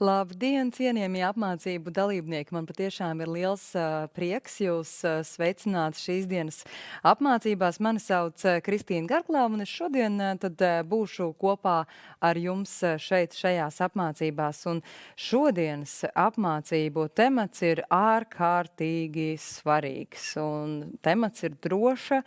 Labdien, cienījamie apmācību dalībnieki! Man patiešām ir liels prieks jūs sveicināt šīs dienas apmācībās. Mani sauc Kristīna Garklāva, un es šodien būšu kopā ar jums šeit šajās apmācībās. Un šodienas apmācību temats ir ārkārtīgi svarīgs, un temats ir droša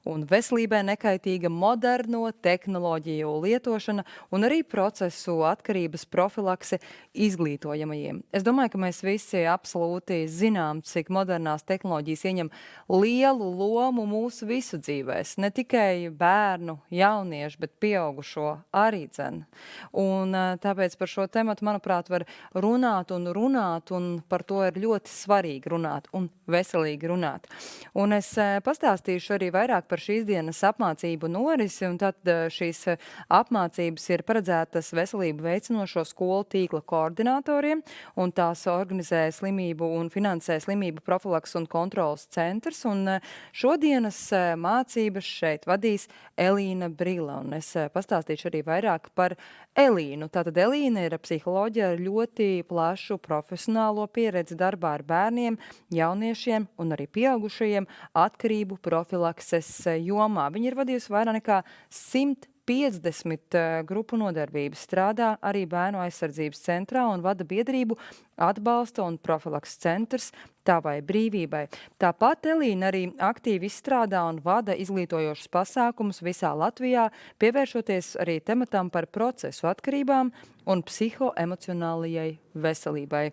un veselībai nekaitīga moderno tehnoloģiju lietošana un arī procesu atkarības profilakse izglītojamajiem. Es domāju, ka mēs visi absolūti zinām, cik modernās tehnoloģijas ieņem lielu lomu mūsu visu dzīvēs. Ne tikai bērnu, jauniešu, bet pieaugušo arī dzen. Un tāpēc par šo tematu, manuprāt, var runāt, un par to ir ļoti svarīgi runāt un veselīgi runāt. Un es pastāstīšu arī vairāk par šīs dienas apmācību norisi, un tad šīs apmācības ir paredzētas veselību veicinošo skolu tīkla koordinatoriem, un tās organizē slimību un finansē slimību profilaks un kontrolas centrs, un šodienas mācības šeit vadīs Elīna Brila, un es pastāstīšu arī vairāk par Elīnu. Tātad Elīna ir psiholoģija ar ļoti plašu profesionālo pieredzi darbā ar bērniem, jauniešiem un arī pieaugušajiem atkarību profilakses jomā. Viņa ir vadījusi vairāk nekā 150 grupu nodarbības, strādā arī Bērnu aizsardzības centrā un vada biedrību Atbalsta un profilakses centrs Tavai brīvībai. Tāpat Elīna arī aktīvi izstrādā un vada izglītojošus pasākumus visā Latvijā, pievēršoties arī tematam par procesu atkarībām un psihoemocionālajai veselībai.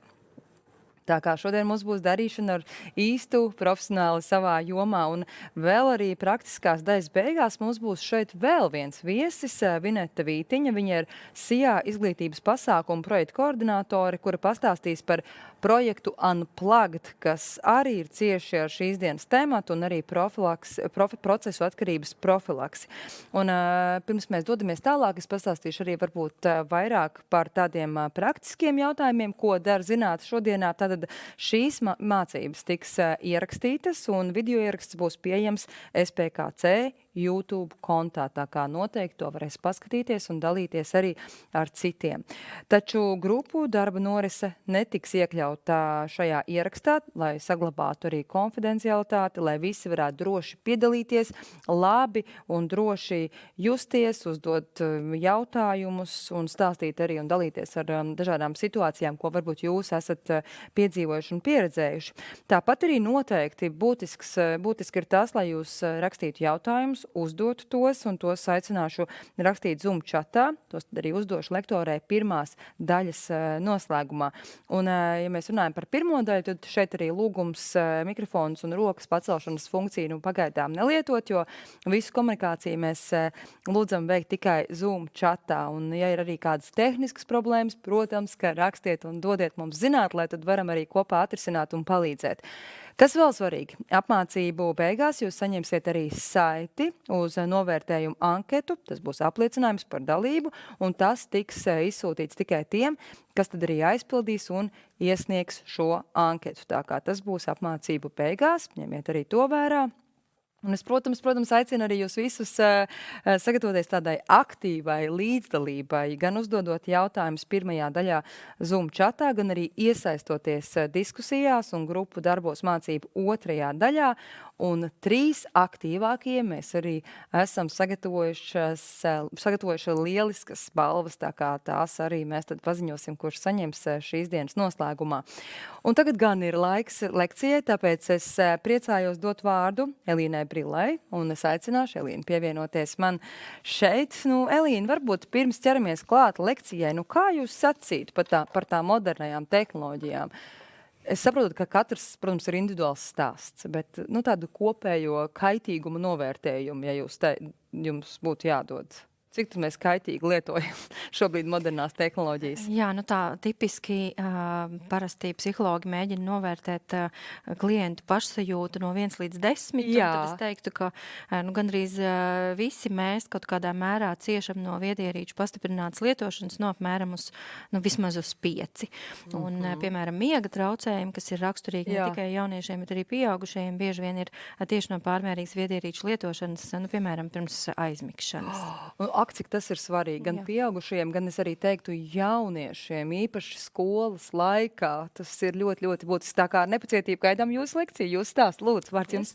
Tā kā šodien mums būs darīšana ar īstu profesionāli savā jomā, un vēl arī praktiskās daļas beigās mums būs šeit vēl viens viesis, Vineta Vītiņa. Viņa ir SIA izglītības pasākumu projektu koordinātore, kura pastāstīs par projektu Unplugged, kas arī ir cieši ar šīs dienas tematu un arī procesu atkarības profilaksi. Un pirms mēs dodamies tālāk, es pastāstīšu arī varbūt vairāk par tādiem praktiskiem jautājumiem, ko dara zinātne šodienā. Tad šīs mācības tiks ierakstītas un video ieraksts būs pieejams SPKC YouTube kontā, tā kā noteikti to varēs paskatīties un dalīties arī ar citiem. Taču grupu darba norise netiks iekļautā šajā ierakstā, lai saglabātu arī konfidencialitāti, lai visi varētu droši piedalīties, labi un droši justies, uzdot jautājumus un stāstīt arī un dalīties ar dažādām situācijām, ko varbūt jūs esat piedzīvojuši un pieredzējuši. Tāpat arī noteikti būtiski ir tas, lai jūs rakstītu jautājumus, uzdotu tos, un tos aicināšu rakstīt Zoom chatā. Tos tad arī uzdošu lektorē pirmās daļas noslēgumā. Un, ja mēs runājam par pirmo daļu, tad šeit arī lūgums mikrofons un rokas pacelšanas funkciju pagaidām nelietot, jo visu komunikāciju mēs lūdzam veikt tikai Zoom chatā. Un, ja ir arī kādas tehniskas problēmas, protams, ka rakstiet un dodiet mums zināt, lai tad varam arī kopā atrisināt un palīdzēt. Kas vēl svarīgi? Apmācību beigās jūs saņemsiet arī saiti uz novērtējumu anketu. Tas būs apliecinājums par dalību, un tas tiks izsūtīts tikai tiem, kas tad arī aizpildīs un iesniegs šo anketu. Tā kā tas būs apmācību beigās, ņemiet arī to vērā. Un es, protams, aicinu arī jūs visus sagatavoties tādai aktīvai līdzdalībai, gan uzdodot jautājumus pirmajā daļā Zoom chatā, gan arī iesaistoties diskusijās un grupu darbos mācību otrajā daļā. Un 3 aktīvākie mēs arī esam sagatavojuši lieliskas balvas, tā kā tās arī mēs tad paziņosim, kurš saņems šīs dienas noslēgumā. Un tagad gan ir laiks lekcijai, tāpēc es priecājos dot vārdu Elīnai Brilai, un es aicināšu Elīnu pievienoties man šeit. Elīna, varbūt pirms ķeramies klāt lekcijai, kā jūs sacītu par tām modernajām tehnoloģijām? Es saprotu, ka katrs, protams, ir individuāls stāsts, bet tādu kopējo kaitīgumu novērtējumu, ja jums būtu jādod. Cik tad mēs kaitīgi lietojam šobrīd modernās tehnoloģijas? Jā, tā tipiski parasti psihologi mēģina novērtēt klientu pašsajūtu no 1 līdz 10. Tad es teiktu, ka gandrīz visi mēs kaut kādā mērā ciešam no viedierīču pastiprinātas lietošanas no apmēram vismaz uz 5. Un, piemēram, miega traucējumi, kas ir raksturīgi ne tikai jauniešiem, bet arī pieaugušajiem, bieži vien ir tieši no pārmērīgas viedierīču lietošanas, piemēram, pirms aizmigšanas. Cik tas ir svarīgi gan pieaugušajiem, bērniem, gan es arī teiktu jauniešiem, īpaši skolas laikā. Tas ir ļoti, ļoti būtiski. Tā kā ar nepacietību gaidām jūsu lekciju, jūs stāst. Lūdzu, vārds jums.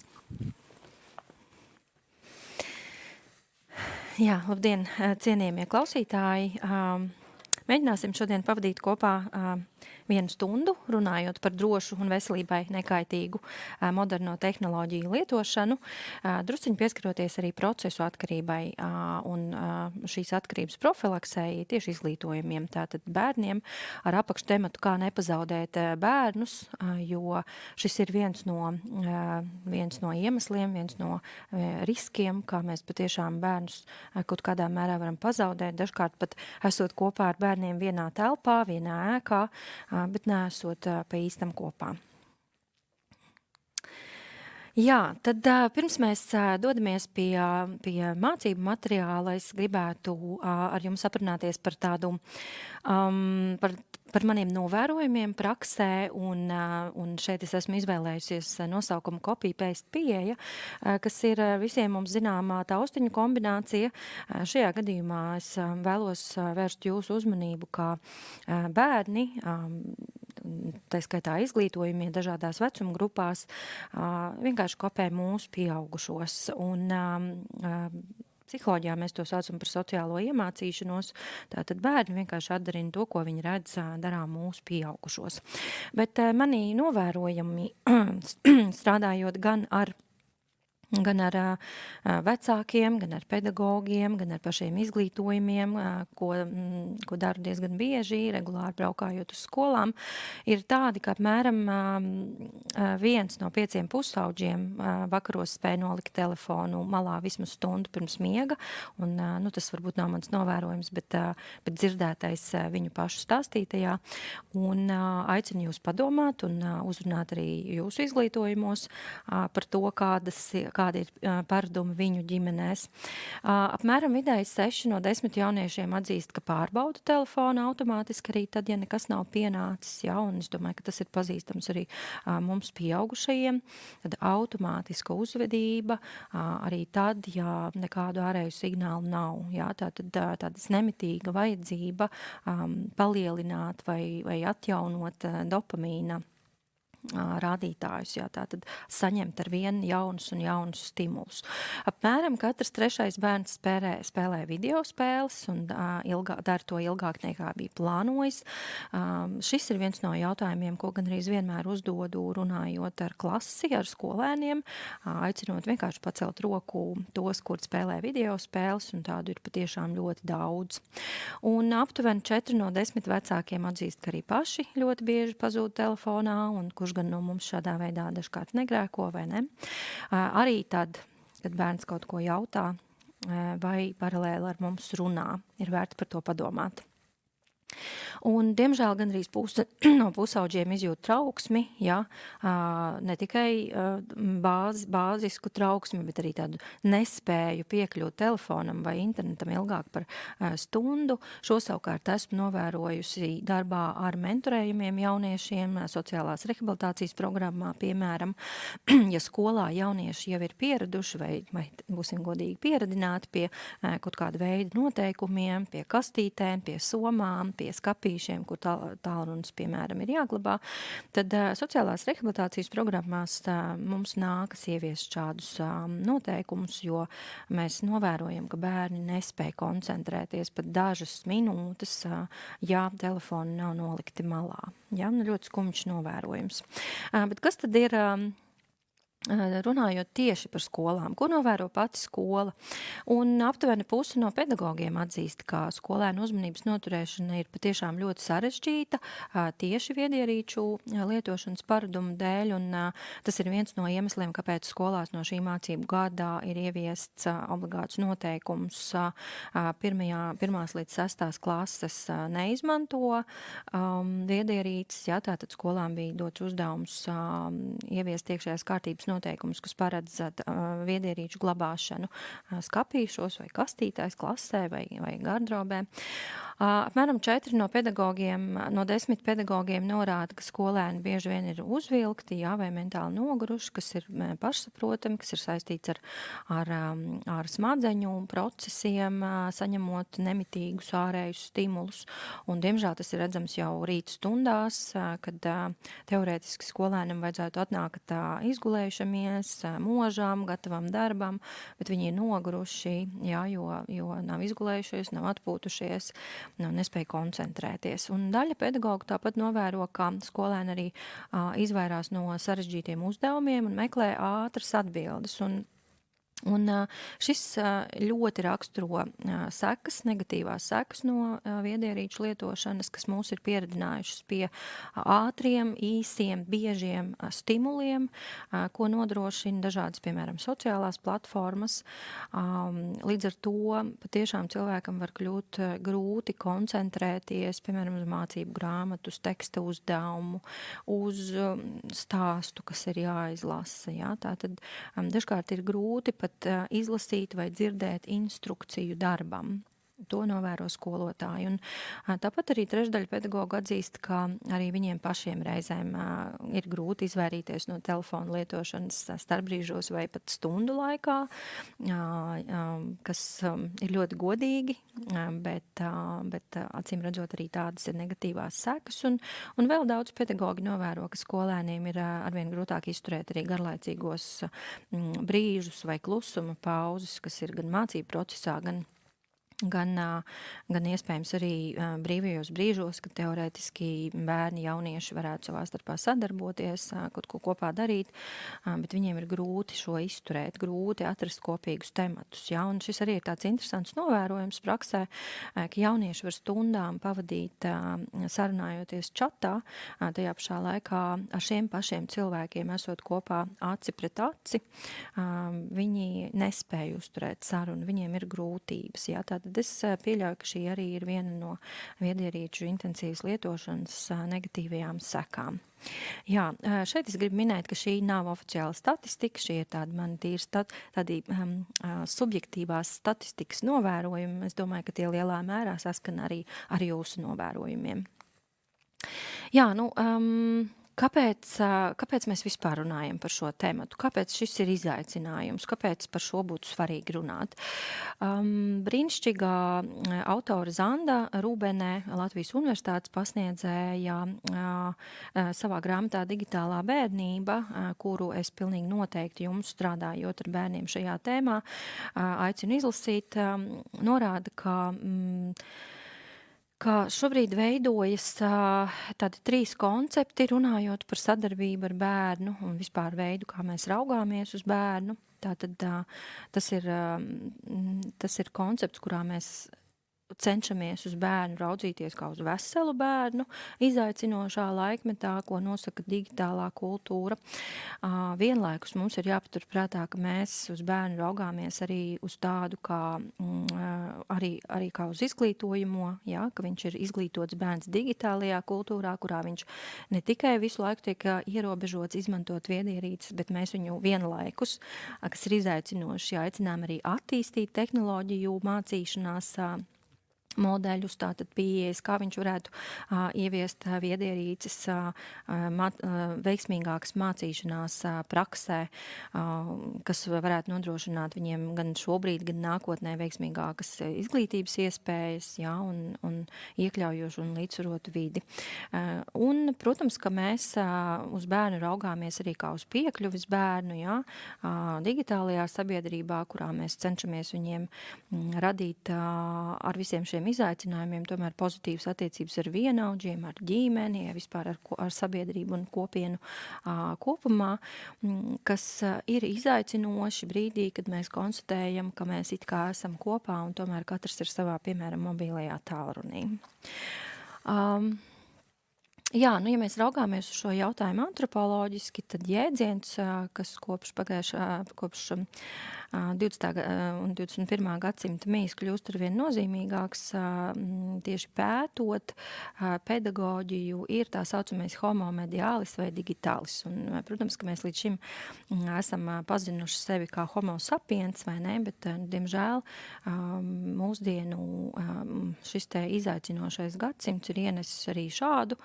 Jā, labdien, cienījamie klausītāji. Mēģināsim šodien pavadīt kopā 1 stundu, runājot par drošu un veselībai nekaitīgu moderno tehnoloģiju lietošanu, drusciņi pieskaroties arī procesu atkarībai un šīs atkarības profilaksei tieši izglītojumiem, tātad bērniem ar apakštematu, kā nepazaudēt bērnus, jo šis ir viens no iemesliem, viens no riskiem, kā mēs patiešām bērnus kaut kādā mērā varam pazaudēt, dažkārt pat esot kopā ar bērniem vienā telpā, vienā ēkā, bet neesot pa īstam kopā. Jā, tad pirms mēs dodamies pie mācību materiāla, es gribētu ar jums aprunāties par tādu, par maniem novērojumiem praksē, un šeit es esmu izvēlējusies nosaukumu copy-paste pieeja, kas ir visiem mums zināmā taustiņu kombinācija. Šajā gadījumā es vēlos vērst jūsu uzmanību, kā bērni, tā skaitā izglītojumie dažādās vecuma grupās, vienkārši kopē mūsu pieaugušos. Un psiholoģijā mēs to saucam par sociālo iemācīšanos. Tātad bērni vienkārši atdarina to, ko viņi redz darām mūsu pieaugušos. Bet mani novērojami strādājot gan ar vecākiem, gan ar pedagogiem, gan ar pašiem izglītojumiem, ko daru diezgan bieži, regulāri braukājot uz skolām, ir tādi, ka apmēram 1 no 5 pusauģiem vakaros spēj nolikt telefonu malā vismaz stundu pirms miega, un tas varbūt nav mans novērojums, bet dzirdētais viņu pašu stāstītajā, un aicinu jūs padomāt un uzrunāt arī jūsu izglītojumos par to, kādi ir paradumi viņu ģimenēs. Apmēram vidēji 6 no 10 jauniešiem atzīst, ka pārbauda telefonu automātiski arī tad, ja nekas nav pienācis, ja, un es domāju, ka tas ir pazīstams arī mums pieaugušajiem. Tad automātiska uzvedība arī tad, ja nekādu ārēju signālu nav, ja, tādas nemitīga vajadzība palielināt vai atjaunot dopamīna rādītājus, jā, tātad saņemt ar vienu jaunus un jaunus stimulus. Apmēram katrs 3. bērns spēlē video spēles un dara to ilgāk nekā bija plānojis. Šis ir viens no jautājumiem, ko gandrīz vienmēr uzdodu runājot ar klasi, ar skolēniem, aicinot vienkārši pacelt roku tos, kur spēlē video spēles, un tādu ir patiešām ļoti daudz. Un aptuveni 4 no 10 vecākiem atzīst, ka arī paši ļoti bieži pazūd telefonā, un kurš gan no mums šādā veidā dažkārt negrēko vai ne. Arī tad, kad bērns kaut ko jautā vai paralēli ar mums runā, ir vērts par to padomāt. Un, diemžēl, gandrīz puse no pusauģiem izjūt trauksmi, ja, ne tikai bāzisku trauksmi, bet arī tādu nespēju piekļūt telefonam vai internetam ilgāk par stundu. Šo savukārt esmu novērojusi darbā ar mentorējumiem jauniešiem, sociālās rehabilitācijas programmā, piemēram, ja skolā jaunieši jau ir pieraduši vai būsim godīgi pieradināti pie kaut kāda veida noteikumiem, pie kastītēm, pie somām, pie skapīšiem, kur tālrunis, piemēram, ir jāglabā, tad sociālās rehabilitācijas programmās mums nākas ieviest šādus noteikumus, jo mēs novērojam, ka bērni nespēj koncentrēties pat dažas minūtes, ja telefoni nav nolikti malā. Ja, ļoti skumjš novērojums. Bet kas tad ir... Runājot tieši par skolām, ko novēro pati skola. Un aptuveni puse no pedagogiem atzīst, ka skolēnu uzmanības noturēšana ir patiešām ļoti sarežģīta tieši viedierīču lietošanas paradumu dēļ, un tas ir viens no iemesliem, kāpēc skolās no šī mācību gadā ir ieviests obligāts noteikums 1. līdz 6. klases neizmanto viedierīces, ja, tātad skolām bija dots uzdevums ieviest iekšējās kārtības noteikumus, kas paredz viedierīču glabāšanu skapīšos vai kastītājs klasē vai gardrobē. Apmēram 4 no pedagogiem, no 10 pedagogiem norāda, ka skolēni bieži vien ir uzvilkti, jā, vai mentāli noguruši, kas ir pašsaprotami, kas ir saistīts ar smadzeņu procesiem, saņemot nemitīgus ārējus stimulus. Un, diemžēl, tas ir redzams jau rīta stundās, kad teorētiski skolēnam vajadzētu atnākt izgulējušamies, mūžām, gatavam darbam, bet viņi ir noguruši, jā, jo nav izgulējušies, nav atpūtušies, nespēja koncentrēties. Un daļa pedagogu tāpat novēro, ka skolēni arī izvairās no sarežģītiem uzdevumiem un meklē ātras atbildes. Un šis ļoti raksturo sekas, negatīvās sekas no viedierīču lietošanas, kas mūs ir pieredzinājušas pie ātriem, īsiem, biežiem stimuliem, ko nodrošina dažādas, piemēram, sociālās platformas. Līdz ar to patiešām cilvēkam var kļūt grūti koncentrēties, piemēram, uz mācību grāmatu, uz teksta uzdevumu, uz stāstu, kas ir jāizlasa. Jā? Tātad dažkārt ir grūti pat izlasīt vai dzirdēt instrukciju darbam. To novēro skolotāji. Un tāpat arī trešdaļa pedagogu atzīst, ka arī viņiem pašiem reizēm ir grūti izvairīties no telefona lietošanas starpbrīžos vai pat stundu laikā, kas ir ļoti godīgi, bet acīm redzot arī tādas ir negatīvās sekas. Un vēl daudz pedagogi novēro, ka skolēniem ir arvien grūtāk izturēt arī garlaicīgos brīžus vai klusuma pauzes, kas ir gan mācību procesā, gan iespējams arī brīvajos brīžos, kad teorētiski bērni, jaunieši varētu savā starpā sadarboties, kaut ko kopā darīt, bet viņiem ir grūti šo izturēt, grūti atrast kopīgus tematus. Ja? Un šis arī ir tāds interesants novērojums praksē, ka jaunieši var stundām pavadīt sarunājoties čatā, tajā pašā laikā ar šiem pašiem cilvēkiem esot kopā aci pret aci, viņi nespēja uzturēt sarunu, viņiem ir grūtības. Ja? Tātad es pieļauju, ka šī arī ir viena no viedierīču intensīvas lietošanas negatīvajām sekām. Jā, šeit es gribu minēt, ka šī nav oficiāla statistika, šie ir tādi mani tīri subjektīvās statistikas novērojumi. Es domāju, ka tie lielā mērā saskan arī ar jūsu novērojumiem. Jā, Kāpēc mēs vispār runājam par šo tematu? Kāpēc šis ir izaicinājums? Kāpēc par šo būtu svarīgi runāt? Brīnišķīgā autora Zanda Rūbenē, Latvijas universitātes pasniedzēja savā grāmatā Digitālā bērnība, kuru es pilnīgi noteikti jums strādājot ar bērniem šajā tēmā, aicinu izlasīt, norāda, ka šobrīd veidojas tādi 3 koncepti, runājot par sadarbību ar bērnu un vispār veidu, kā mēs raugāmies uz bērnu. Tātad tas ir koncepts, kurā mēs cenšamies uz bērnu raudzīties kā uz veselu bērnu, izaicinošā laikmetā, ko nosaka digitālā kultūra. Vienlaikus mums ir jāpatur prātā, ka mēs uz bērnu raugāmies arī uz tādu kā, arī kā uz izglītojamo, ja, ka viņš ir izglītots bērns digitālajā kultūrā, kurā viņš ne tikai visu laiku tiek ierobežots izmantot viedierīces, bet mēs viņu vienlaikus, kas ir izaicinoši, aicinām arī attīstīt tehnoloģiju mācīšanās modeļus, tātad pieejas, kā viņš varētu ieviest viedierīces veiksmīgākas mācīšanās praksē, kas varētu nodrošināt viņiem gan šobrīd, gan nākotnē veiksmīgākas izglītības iespējas, jā, un iekļaujošu un līdzsvarotu vidi. Un, protams, ka mēs uz bērnu raugāmies arī kā uz piekļuvis bērnu, jā, digitālajā sabiedrībā, kurā mēs cenšamies viņiem radīt ar visiem šiem izaicinājumiem, tomēr pozitīvas attiecības ar vienaudžiem, ar ģimeni, vispār ar sabiedrību un kopienu kopumā, kas ir izaicinoši brīdī, kad mēs konstatējam, ka mēs it kā esam kopā un tomēr katrs ir savā, piemēram, mobilajā tālrunī. Jā, ja mēs raugāmies uz šo jautājumu antropoloģiski, tad jēdziens, kas kopš 20. Un 21. gadsimta mīs kļūst arvien nozīmīgāks, tieši pētot pedagoģiju, ir tā saucamais homo mediālis vai digitālis. Un, protams, ka mēs līdz šim esam pazinuši sevi kā homo sapiens, vai ne, bet, diemžēl, mūsdienu šis te izaicinošais gadsimts ir ienesis arī šādu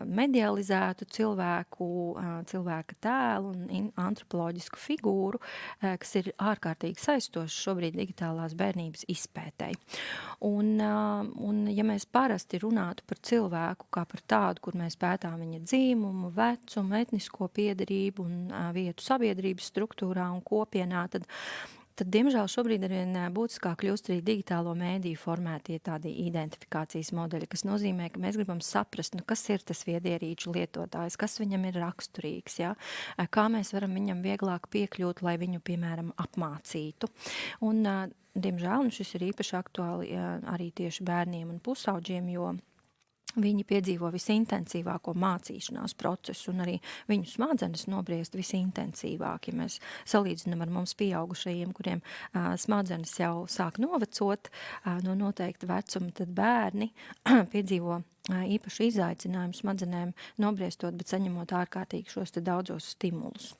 medializētu cilvēka tēlu un antropoloģisku figūru, kas ir ārkārtīgi saistošs šobrīd digitālās bērnības izpētei. Un ja mēs parasti runātu par cilvēku kā par tādu, kur mēs pētām viņa dzīmumu, vecumu, etnisko piederību un vietu sabiedrības struktūrā un kopienā, tad diemžēl šobrīd arvien būtiskāk kļūst arī digitālo mēdīju formētie tādi identifikācijas modeļi, kas nozīmē, ka mēs gribam saprast, kas ir tas viedierīču lietotājs, kas viņam ir raksturīgs, ja? Kā mēs varam viņam vieglāk piekļūt, lai viņu, piemēram, apmācītu. Un, diemžēl, šis ir īpaši aktuāli arī tieši bērniem un pusauģiem, jo viņi piedzīvo visintensīvāko mācīšanās procesu un arī viņu smadzenes nobriest visintensīvāk. Ja mēs salīdzinām ar mums pieaugušajiem, kuriem smadzenes jau sāk novecot no noteikta vecuma, tad bērni piedzīvo īpaši izaicinājumu smadzenēm nobriestot, bet saņemot ārkārtīgi šos te daudzos stimulus.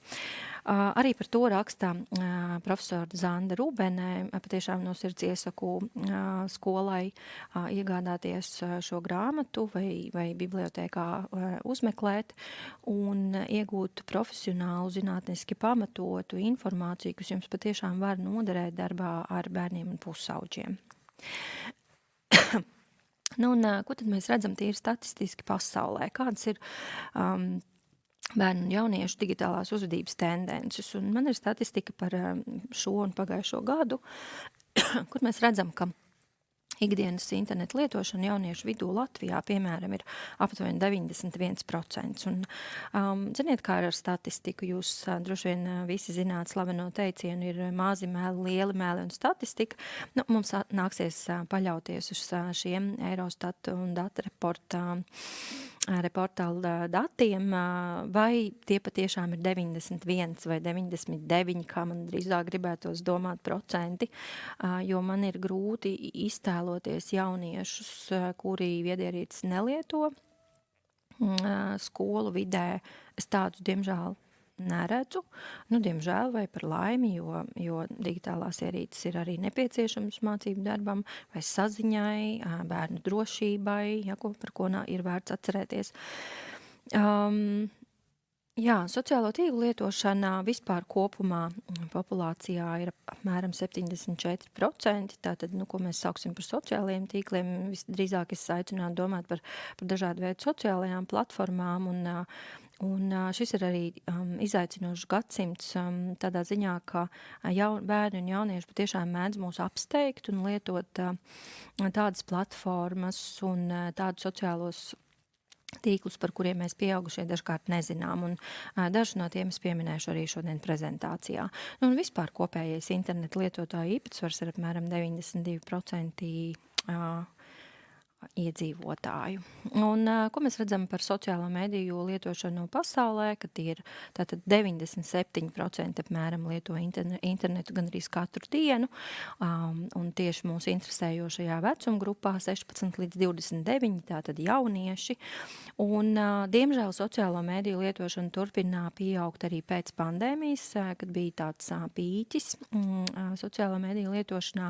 Arī par to rakstā profesora Zanda Rūbenē, patiešām no sirds iesaku skolai iegādāties šo grāmatu vai bibliotēkā uzmeklēt un iegūt profesionālu, zinātniski pamatotu informāciju, kas jums patiešām var noderēt darbā ar bērniem un pusauģiem. Nu, un ko tad mēs redzam tīri statistiski pasaulē? Kādas ir bērnu un jauniešu digitālās uzvedības tendences? Un man ir statistika par šo un pagājušo gadu, kur mēs redzam, ka ikdienas internetu lietošana jauniešu vidū Latvijā, piemēram, ir aptuveni 91%. Un, ziniet, kā ar statistiku, jūs droši vien visi zināt slaveno teicienu, ir mazi mēli, lieli mēli un statistika. Nu, mums nāksies paļauties uz šiem Eurostat un reportāla datiem, vai tie patiešām ir 91 vai 99, kā man drīzāk gribētos domāt procenti, jo man ir grūti iztēloties jauniešus, kuri viedierīces nelieto skolu vidē. Es tādus, diemžēl, neredzu, diemžēl vai par laimi, jo digitālās ierīces ir arī nepieciešams mācību darbam vai saziņai, bērnu drošībai, ja, par ko ir vērts atcerēties. Jā, sociālo tīklu lietošana vispār kopumā populācijā ir apmēram 74%, tātad, ko mēs sauksim par sociālajiem tīkliem, visdrīzāk es aicinātu domāt par dažādu veidu sociālajām platformām, un šis ir arī izaicinošs gadsimts tādā ziņā, ka bērni un jaunieši patiešām mēdz mūs apsteigt un lietot tādas platformas un tādus sociālos tīklus, par kuriem mēs pieaugušie dažkārt nezinām, un dažus no tiem es pieminēšu arī šodien prezentācijā. Un vispār kopējais internetu lietotāju īpatsvars ir apmēram 92% iedzīvotāju. Un ko mēs redzam par sociālo mediju lietošanu pasaulē, ka tie ir tātad 97% apmēram lieto internetu gandrīz katru dienu, un tieši mūsu interesējošajā vecuma grupā 16 līdz 29, tātad jaunieši. Un, diemžēl, sociālo mediju lietošana turpina pieaugt arī pēc pandēmijas, kad bija tāds pīķis sociālo mediju lietošanā,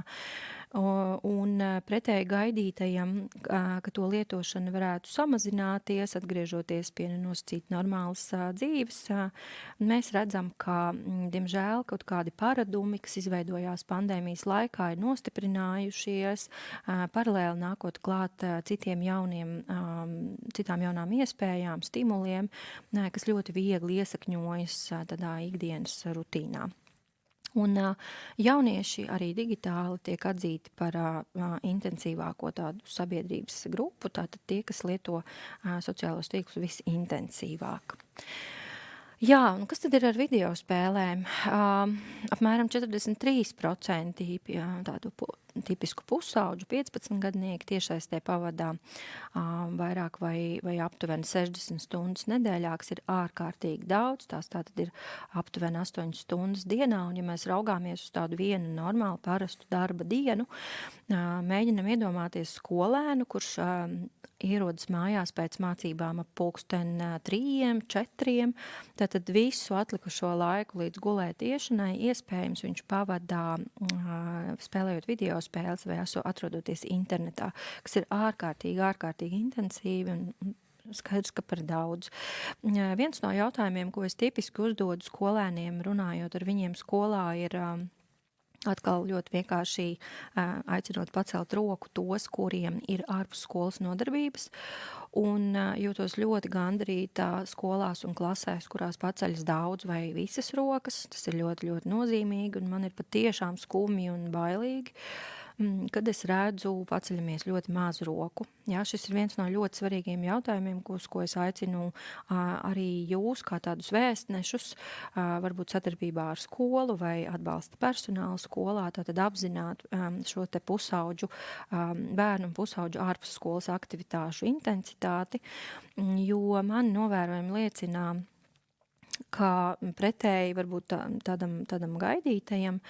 un pretēji gaidītajam, ka to lietošana varētu samazināties, atgriežoties pie nosacīt normālas dzīves, mēs redzam, ka, diemžēl, kaut kādi paradumi, kas izveidojās pandēmijas laikā, ir nostiprinājušies, paralēli nākot klāt citām jaunām iespējām, stimuliem, kas ļoti viegli iesakņojas tādā ikdienas rutīnā. Un jaunieši arī digitāli tiek atzīti par intensīvāko tādu sabiedrības grupu, tātad tie, kas lieto sociālos tīklus visintensīvāk. Jā, un kas tad ir ar video spēlēm? Apmēram 43% tādu tipisku pusauģu 15-gadnieki tiešsaistē pavadā vairāk vai aptuveni 60 stundas nedēļā, kas ir ārkārtīgi daudz. Tās tātad ir aptuveni 8 stundas dienā, un ja mēs raugāmies uz tādu vienu normālu parastu darba dienu, mēģinam iedomāties skolēnu, kurš ierodas mājās pēc mācībām ap 3, 4, tātad visu atlikušo laiku līdz gulēt iešanai iespējams viņš pavadā spēlējot video spēles vai atrodoties internetā, kas ir ārkārtīgi intensīvi un skaidrs, ka par daudz. Viens no jautājumiem, ko es tipiski uzdodu skolēniem, runājot ar viņiem skolā, ir atkal ļoti vienkārši aicinot pacelt roku tos, kuriem ir ārpus skolas nodarbības, un jūtos ļoti gandarīta skolās un klasēs, kurās paceļas daudz vai visas rokas. Tas ir ļoti, ļoti nozīmīgi, un man ir patiešām skumji un bailīgi, kad es redzu paceļamies ļoti maz roku. Jā, šis ir viens no ļoti svarīgiem jautājumiem, ko es aicinu arī jūs, kā tādus vēstnešus, varbūt sadarbībā ar skolu vai atbalsta personālu skolā, tātad apzināt šo te pusauģu, bērnu un pusauģu ārpus skolas aktivitāšu intensitāti, jo man novērojumi liecina, kā pretēji varbūt tādam gaidītajam,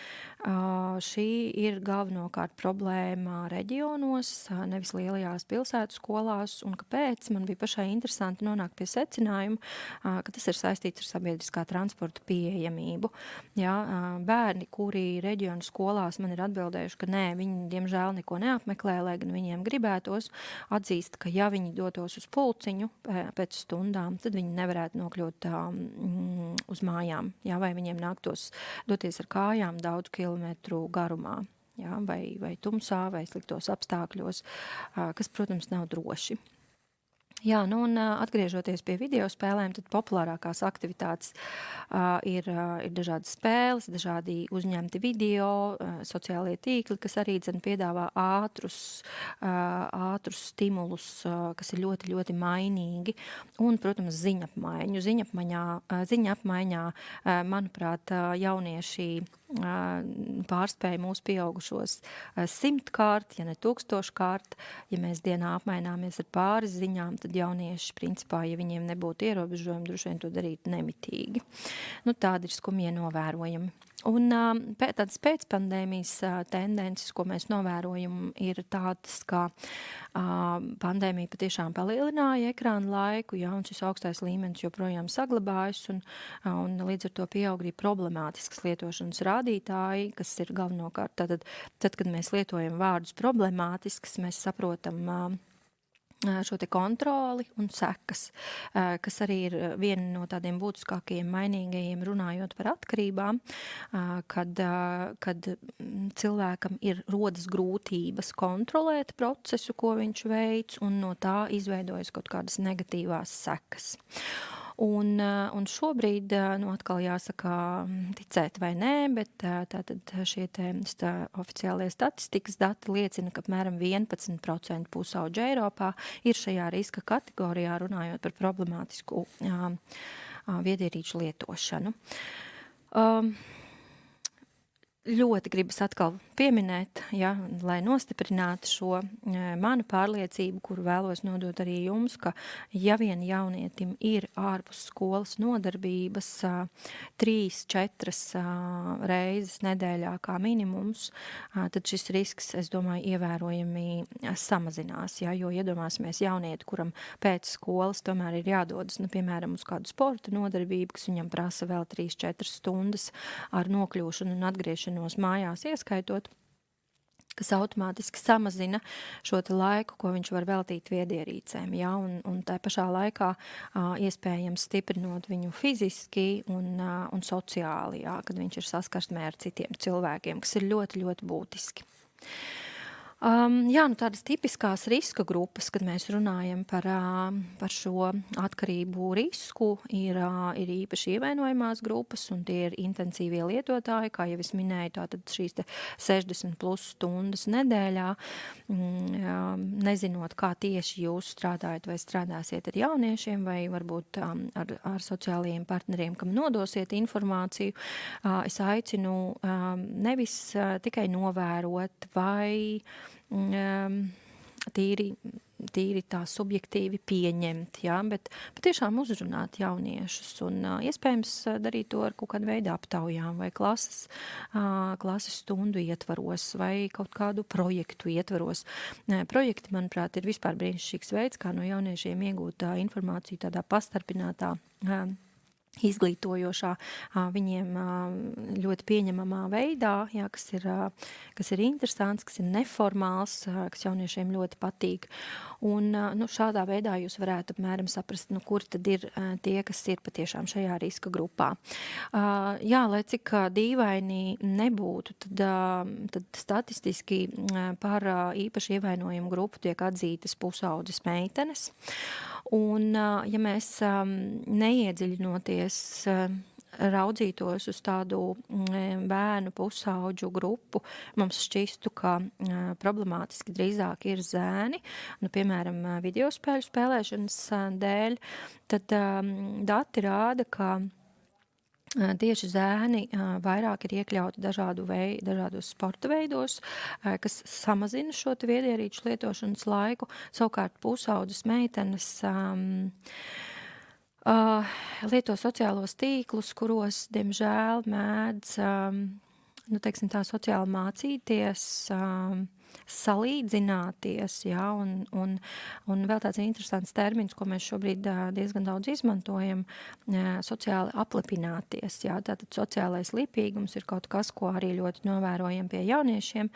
šī ir galvenokārt problēma reģionos, nevis lielajās pilsētu skolās, un kāpēc man bija pašai interesanti nonākt pie secinājuma, ka tas ir saistīts ar sabiedriskā transporta pieejamību. Jā, bērni, kuri reģionu skolās man ir atbildējuši, ka nē, viņi diemžēl neko neapmeklē, lai gan viņiem gribētos, atzīst, ka ja viņi dotos uz pulciņu pēc stundām, tad viņi nevarētu nokļūt uz mājām, jā, vai viņiem nāktos doties ar kājām daudz kilometru garumā, jā, vai tumsā, vai sliktos apstākļos, kas, protams, nav droši. Jā, nu un atgriežoties pie video spēlēm, tad populārākās aktivitātes ir dažādas spēles, dažādi uzņemti video, sociālie tīkli, kas arī piedāvā ātrus stimulus, kas ir ļoti, ļoti mainīgi, un, protams, ziņapmaiņu. Ziņapmaiņā, manuprāt, jaunieši pārspēja mūsu pieaugušos 100-kārt, ja ne 1000-kārt. Ja mēs dienā apmaināmies ar pāris ziņām, tad jaunieši, principā, ja viņiem nebūtu ierobežojumi, droši vien to darītu nemitīgi. Nu, tādi ir skumjie novērojumi. Un tādas pēcpandēmijas tendences, ko mēs novērojam, ir tādas, ka pandēmija patiešām palielināja ekrāna laiku, jā, un šis augstais līmenis joprojām saglabājas, un līdz ar to pieaug arī problemātiskas lietošanas rādītāji, kas ir galvenokārt, tad, kad mēs lietojam vārdus problemātisks, mēs saprotam šo te kontroli un sekas, kas arī ir viena no tādiem būtiskākajiem mainīgajiem runājot par atkarībām, kad cilvēkam rodas grūtības kontrolēt procesu, ko viņš veic, un no tā izveidojas kaut kādas negatīvās sekas. Un šobrīd, atkal jāsaka, ticēt vai nē, bet tātad šie oficiālie statistikas dati liecina, ka apmēram 11% pusauģu Eiropā ir šajā riska kategorijā, runājot par problemātisku viedierīču lietošanu. Ļoti gribas atkal pieminēt, ja, lai nostiprinātu šo manu pārliecību, kuru vēlos nodot arī jums, ka ja vien jaunietim ir ārpus skolas nodarbības 3-4 reizes nedēļā kā minimums, tad šis risks, es domāju, ievērojami samazinās, ja, jo iedomāsimies jaunieti, kuram pēc skolas tomēr ir jādodas, piemēram, uz kādu sporta nodarbību, kas viņam prasa vēl 3-4 stundas ar nokļūšanu un atgriešanos mājās ieskaitot, kas automātiski samazina šo te laiku, ko viņš var veltīt viedierīcēm, ja, un tā pašā laikā iespējams stiprinot viņu fiziski un sociāli, ja, kad viņš ir saskarsmē ar citiem cilvēkiem, kas ir ļoti, ļoti būtiski. Jā, nu tādas tipiskās riska grupas, kad mēs runājam par šo atkarību risku, ir īpaši ievainojamās grupas, un tie ir intensīvie lietotāji, kā jau es minēju, tātad šīs 60 plus stundas nedēļā, nezinot, kā tieši jūs strādājat vai strādāsiet ar jauniešiem, vai varbūt ar sociālajiem partneriem, kam nodosiet informāciju. Es aicinu nevis tikai novērot vai tīri tā subjektīvi pieņemt, jā, bet patiešām uzrunāt jauniešus un iespējams darīt to ar kaut kādu veidu aptaujām vai klases stundu ietvaros vai kaut kādu projektu ietvaros. Projekti, manuprāt, ir vispār brīnišķīgs veids, kā no jauniešiem iegūt informāciju tādā pastarpinātā izglītojošā, viņiem ļoti pieņemamā veidā, jā, kas ir interesants, kas ir neformāls, kas jauniešiem ļoti patīk. Un šādā veidā jūs varētu apmēram saprast, kuri tad ir tie, kas ir patiešām šajā riska grupā. Jā, lai cik dīvaini nebūtu, tad statistiski par īpaši ievainojumu grupu tiek atzītas pusaudzes meitenes. Un, ja mēs neiedziļinoties raudzītos uz tādu bērnu pusaudžu grupu, mums šķistu, ka problemātiski drīzāk ir zēni, piemēram, videospēļu spēlēšanas dēļ, tad dati rāda, ka tieši zēni vairāk ir iekļauti dažādos sporta veidos, kas samazina šo viedierīču lietošanas laiku. Savukārt pusaudzes meitenes lieto sociālos tīklus, kuros, diemžēl, mēdz sociāli mācīties, salīdzināties, jā, un vēl tāds interesants termins, ko mēs šobrīd diezgan daudz izmantojam, sociāli aplepināties, jā, tātad sociālais lipīgums ir kaut kas, ko arī ļoti novērojam pie jauniešiem,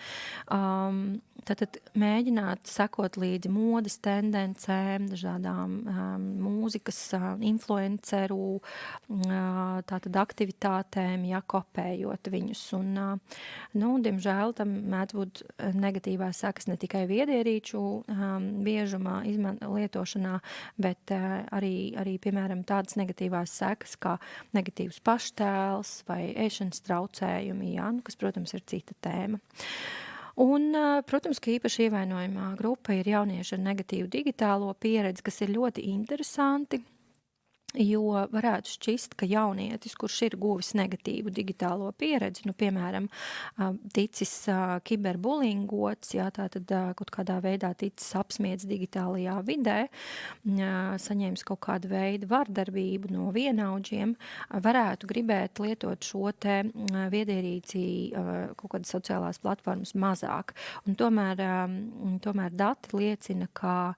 tātad mēģināt sekot līdzi modes tendencēm, dažādām mūzikas, influenceru, tātad aktivitātēm, jā, kopējot viņus, un, diemžēl tam mēdz būt negatīvās sekas ne tikai viedierīču biežumā lietošanā, bet arī, piemēram, tādas negatīvās sekas kā negatīvs paštēls vai ēšanas traucējumi, jā, kas, protams, ir cita tēma. Un, protams, ka īpaši ievainojamā grupa ir jaunieši ar negatīvu digitālo pieredzi, kas ir ļoti interesanti, jo varētu šķist, ka jaunietis, kurš ir guvis negatīvu digitālo pieredzi, piemēram, ticis kiberbulingots, jā, tātad kaut kādā veidā ticis apsmiedz digitālajā vidē, saņēmis kaut kādu veidu vardarbību no vienaudžiem, varētu gribēt lietot šo te viedierīci kaut kādas sociālās platformas mazāk. Un tomēr dati liecina, ka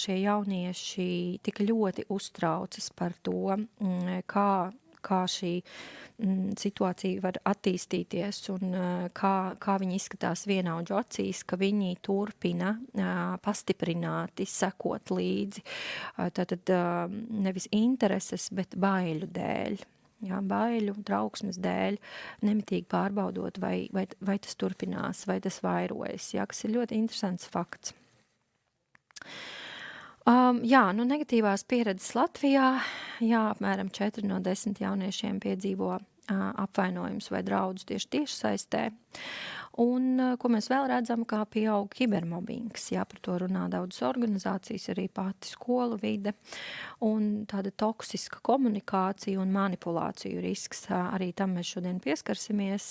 šie jaunieši tik ļoti uztraucas par to, kā šī situācija var attīstīties un kā viņi izskatās vienaudžu acīs, ka viņi turpina pastiprināti sekot līdzi. Tātad nevis intereses, bet baiļu dēļ. Jā, baiļu, trauksmes dēļ, nemitīgi pārbaudot, vai tas turpinās, vai tas vairojas, jā, kas ir ļoti interesants fakts. Jā, negatīvās pieredzes Latvijā, jā, apmēram 4 no 10 jauniešiem piedzīvo apvainojums vai draudus tieši saistē. Un ko mēs vēl redzam, kā pieaug kibermobbings, jā, par to runā daudzas organizācijas, arī pati skolu vide, un tāda toksiska komunikācija un manipulāciju risks, arī tam mēs šodien pieskarsimies,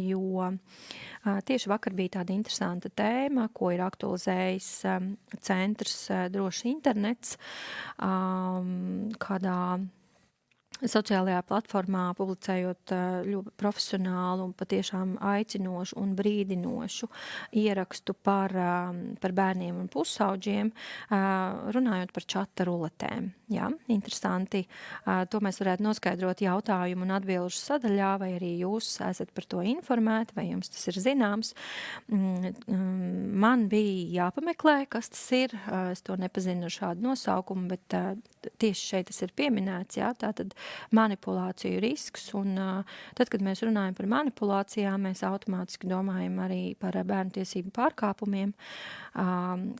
jo tieši vakar bija tāda interesanta tēma, ko ir aktualizējis centrs Drošs internets, kādā sociālajā platformā publicējot ļoti profesionālu un patiešām aicinošu un brīdinošu ierakstu par bērniem un pusauģiem, runājot par čata ruletēm. Jā, interesanti. To mēs varētu noskaidrot jautājumu un atbilžu sadaļā, vai arī jūs esat par to informēti, vai jums tas ir zināms. Man bija jāpameklē, kas tas ir. Es to nepazinu ar šādu nosaukumu, bet tieši šeit tas ir pieminēts, jā, tātad manipulāciju risks, un tad, kad mēs runājam par manipulācijām, mēs automātiski domājam arī par bērnu tiesību pārkāpumiem,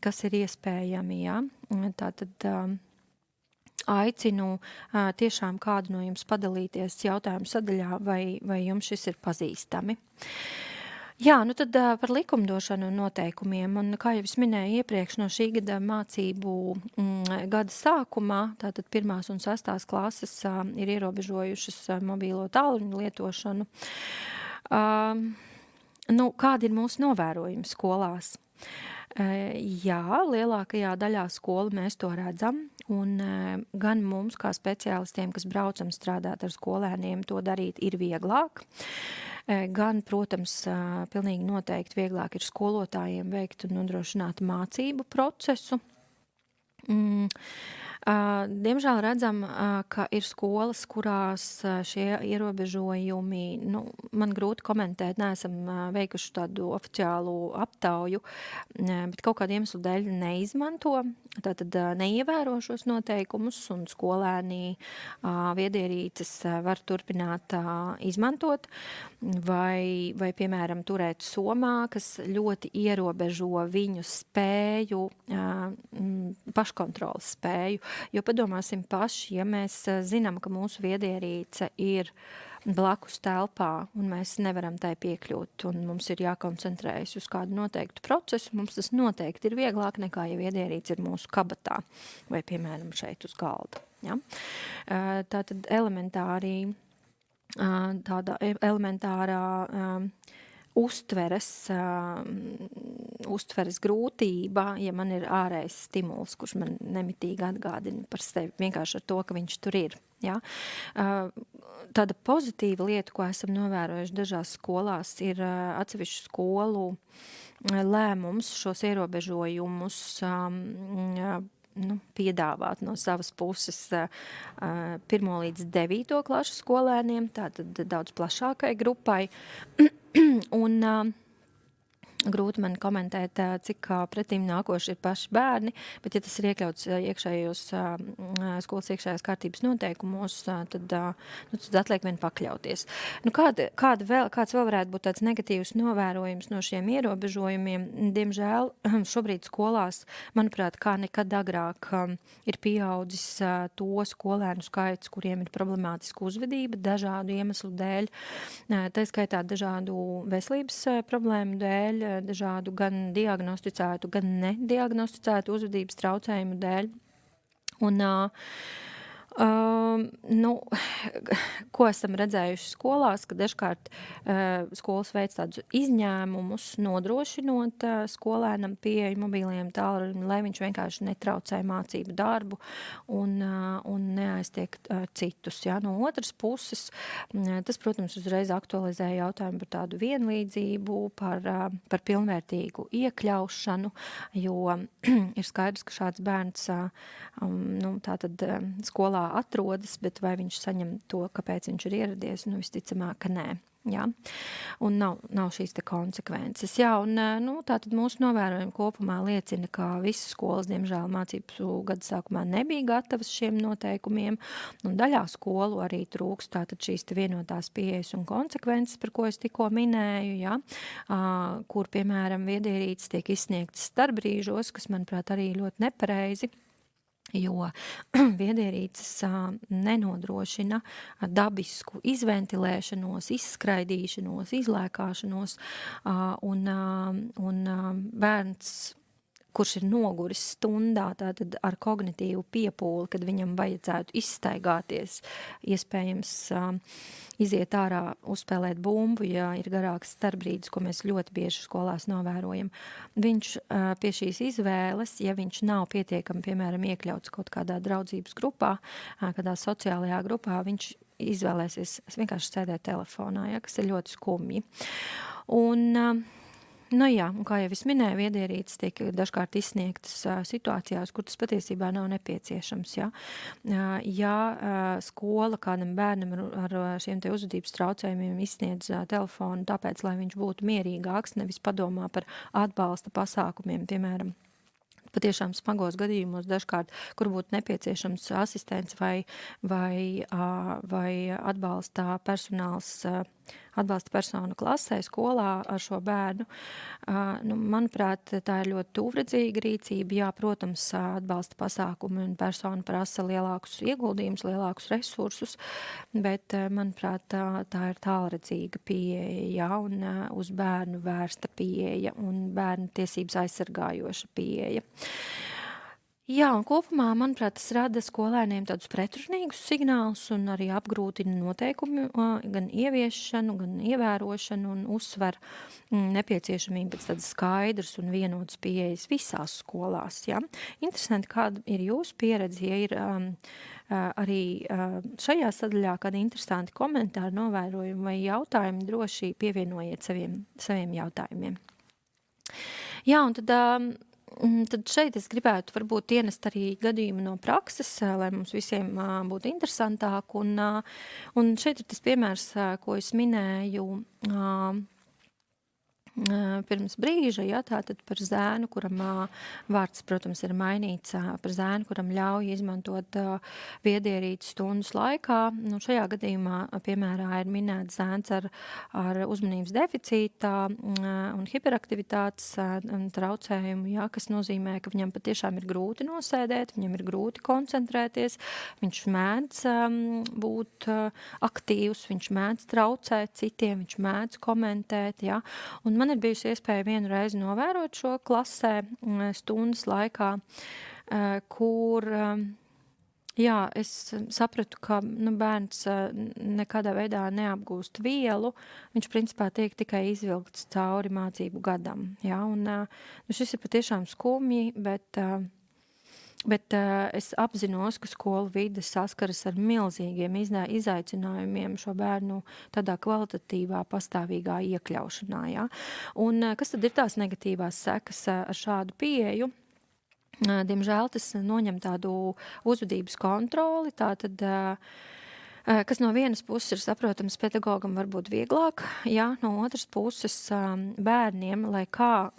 kas ir iespējami, jā. Tātad aicinu tiešām kādu no jums padalīties jautājumu sadaļā, vai jums šis ir pazīstami. Jā, nu tad par likumdošanu un noteikumiem, un kā jau es minēju iepriekš, no šī gada mācību gada sākumā, tātad 1. un 6. klases ir ierobežojušas mobīlo tālruņu lietošanu. Nu, kādi ir mūsu novērojumi skolās? Jā, lielākajā daļā skolu mēs to redzam, un gan mums kā speciālistiem, kas braucam strādāt ar skolēniem, to darīt ir vieglāk. Gan, protams, pilnīgi noteikti vieglāk ir skolotājiem veikt un nodrošināt mācību procesu. Diemžēl redzam, ka ir skolas, kurās šie ierobežojumi, nu, man grūti komentēt, neesam veikuši tādu oficiālu aptauju, bet kaut kādu iemeslu dēļ neizmanto, tātad neievēro šos noteikumus, un skolēni viedierīces var turpināt izmantot, vai piemēram, turēt somā, kas ļoti ierobežo viņu spēju, paškontroles spēju. Jo padomāsim paši, ja mēs zinām, ka mūsu viedierīce ir blakus telpā un mēs nevaram tai piekļūt un mums ir jākoncentrējas uz kādu noteiktu procesu, mums tas noteikti ir vieglāk nekā, ja viedierīce ir mūsu kabatā vai, piemēram, šeit uz galda. Ja? Tātad tāda elementārā uztveres grūtība, ja man ir ārējs stimuls, kurš man nemitīgi atgādina par sevi, vienkārši ar to, ka viņš tur ir. Ja? Tāda pozitīva lieta, ko esam novērojuši dažās skolās, ir atsevišķu skolu lēmums šos ierobežojumus piedāvāt no savas puses 1. līdz 9. klašu skolēniem, tātad daudz plašākai grupai. Un grūti man komentēt, cik pretīm nākoši ir paši bērni, bet ja tas ir iekļauts iekšējos skolas iekšējās kārtības noteikumos, tad atliek vien pakļauties. Nu, kāds vēl varētu būt tāds negatīvs novērojums no šiem ierobežojumiem? Diemžēl šobrīd skolās, manuprāt, kā nekad agrāk ir pieaudzis to skolēnu skaits, kuriem ir problemātiska uzvedība dažādu iemeslu dēļ, tā skaitā dažādu veselības problēmu dēļ, dažādu gan diagnosticētu, gan nediagnosticētu uzvedības traucējumu dēļ. Un, ko esam redzējuši skolās, ka dažkārt skolas veic tādus izņēmumus, nodrošinot skolēnam pieeju mobīlajiem tālruņiem, lai viņš vienkārši netraucē mācību darbu un neaiztiek citus. Ja? No otras puses, tas, protams, uzreiz aktualizē jautājumu par tādu vienlīdzību, par pilnvērtīgu iekļaušanu, jo ir skaidrs, ka šāds bērns tātad skolā atrodas, bet vai viņš saņem to, kāpēc viņš ir ieradies, visticamāk, ka nē. Ja? Un nav šīs te konsekvences. Jā, un tātad mūsu novērojumi kopumā liecina, ka visas skolas, diemžēl, mācību gada sākumā nebija gatavas šiem noteikumiem, un daļā skolu arī trūks tātad šīs te vienotās pieejas un konsekvences, par ko es tikko minēju, ja? Kur, piemēram, viedierīces tiek izsniegtas starpbrīžos, kas, manuprāt, arī ļoti nepareizi, jo viedierīces nenodrošina dabisku izventilēšanos, izskraidīšanos, izlēkāšanos, un bērns, kurš ir noguris stundā, tātad ar kognitīvu piepūli, kad viņam vajadzētu izstaigāties, iespējams iziet ārā, uzspēlēt bumbu, ja ir garāks starpbrīdis, ko mēs ļoti bieži skolās novērojam. Viņš pie šīs izvēles, ja viņš nav pietiekami, piemēram, iekļauts kaut kādā draudzības grupā, kādā sociālajā grupā, viņš izvēlēsies vienkārši sēdēt telefonā, ja, kas ir ļoti skumji. Un kā jau es minēju, viedierīces tiek dažkārt izsniegtas situācijās, kur tas patiesībā nav nepieciešams. Ja, ja skola kādam bērnam ar šiem te uzvedības traucējumiem izsniedz telefonu tāpēc, lai viņš būtu mierīgāks, nevis padomā par atbalsta pasākumiem, piemēram, patiešām smagos gadījumos dažkārt, kur būtu nepieciešams asistents vai atbalsta personāls, atbalsta persona klasē, skolā ar šo bērnu. Nu, manuprāt, tā ir ļoti tuvredzīga rīcība. Jā, protams, atbalsta pasākumi un persona prasa lielākus ieguldījumus, lielākus resursus, bet, manuprāt, tā ir tālredzīga pieeja, jā, un uz bērnu vērsta pieeja un bērnu tiesības aizsargājoša pieeja. Jā, un kopumā, manuprāt, tas rada skolēniem tādus pretrunīgus signālus un arī apgrūtina noteikumu gan ieviešanu, gan ievērošanu un uzsver nepieciešamību pēc tādas skaidras un vienotas pieejas visās skolās. Ja? Interesanti, kāda ir jūsu pieredze, ja ir arī šajā sadaļā kādi interesanti komentāri, novērojumi vai jautājumi, droši pievienojiet saviem jautājumiem. Jā, un tad šeit es gribētu varbūt ienest arī gadījumu no prakses, lai mums visiem būtu interesantāk. Un šeit ir tas piemērs, ko es minēju pirms brīža, ja, tātad par zēnu, kuram vārds, protams, ir mainīts, par zēnu, kuram ļauj izmantot viedierīci stundas laikā. Nu, šajā gadījumā, piemērā, ir minēts zēns ar uzmanības deficīta un hiperaktivitātes traucējumu, ja, kas nozīmē, ka viņam patiešām ir grūti nosēdēt, viņam ir grūti koncentrēties, viņš mēdz būt aktīvs, viņš mēdz traucēt citiem, viņš mēdz komentēt, ja, un man ir bijusi iespēja vienu reizi novērot šo klasē stundas laikā, kur, jā, es sapratu, ka bērns nekādā veidā neapgūst vielu, viņš principā tiek tikai izvilkts cauri mācību gadam. Ja? Un, šis ir patiešām skumji, bet es apzinos, ka skolu vide saskaras ar milzīgiem izaicinājumiem šo bērnu tādā kvalitatīvā, pastāvīgā iekļaušanā. Ja? Un kas tad ir tās negatīvās sekas ar šādu pieeju? Diemžēl tas noņem tādu uzvedības kontroli, tātad, kas no vienas puses ir saprotams pedagogam varbūt vieglāk, jā, no otras puses bērniem, lai kā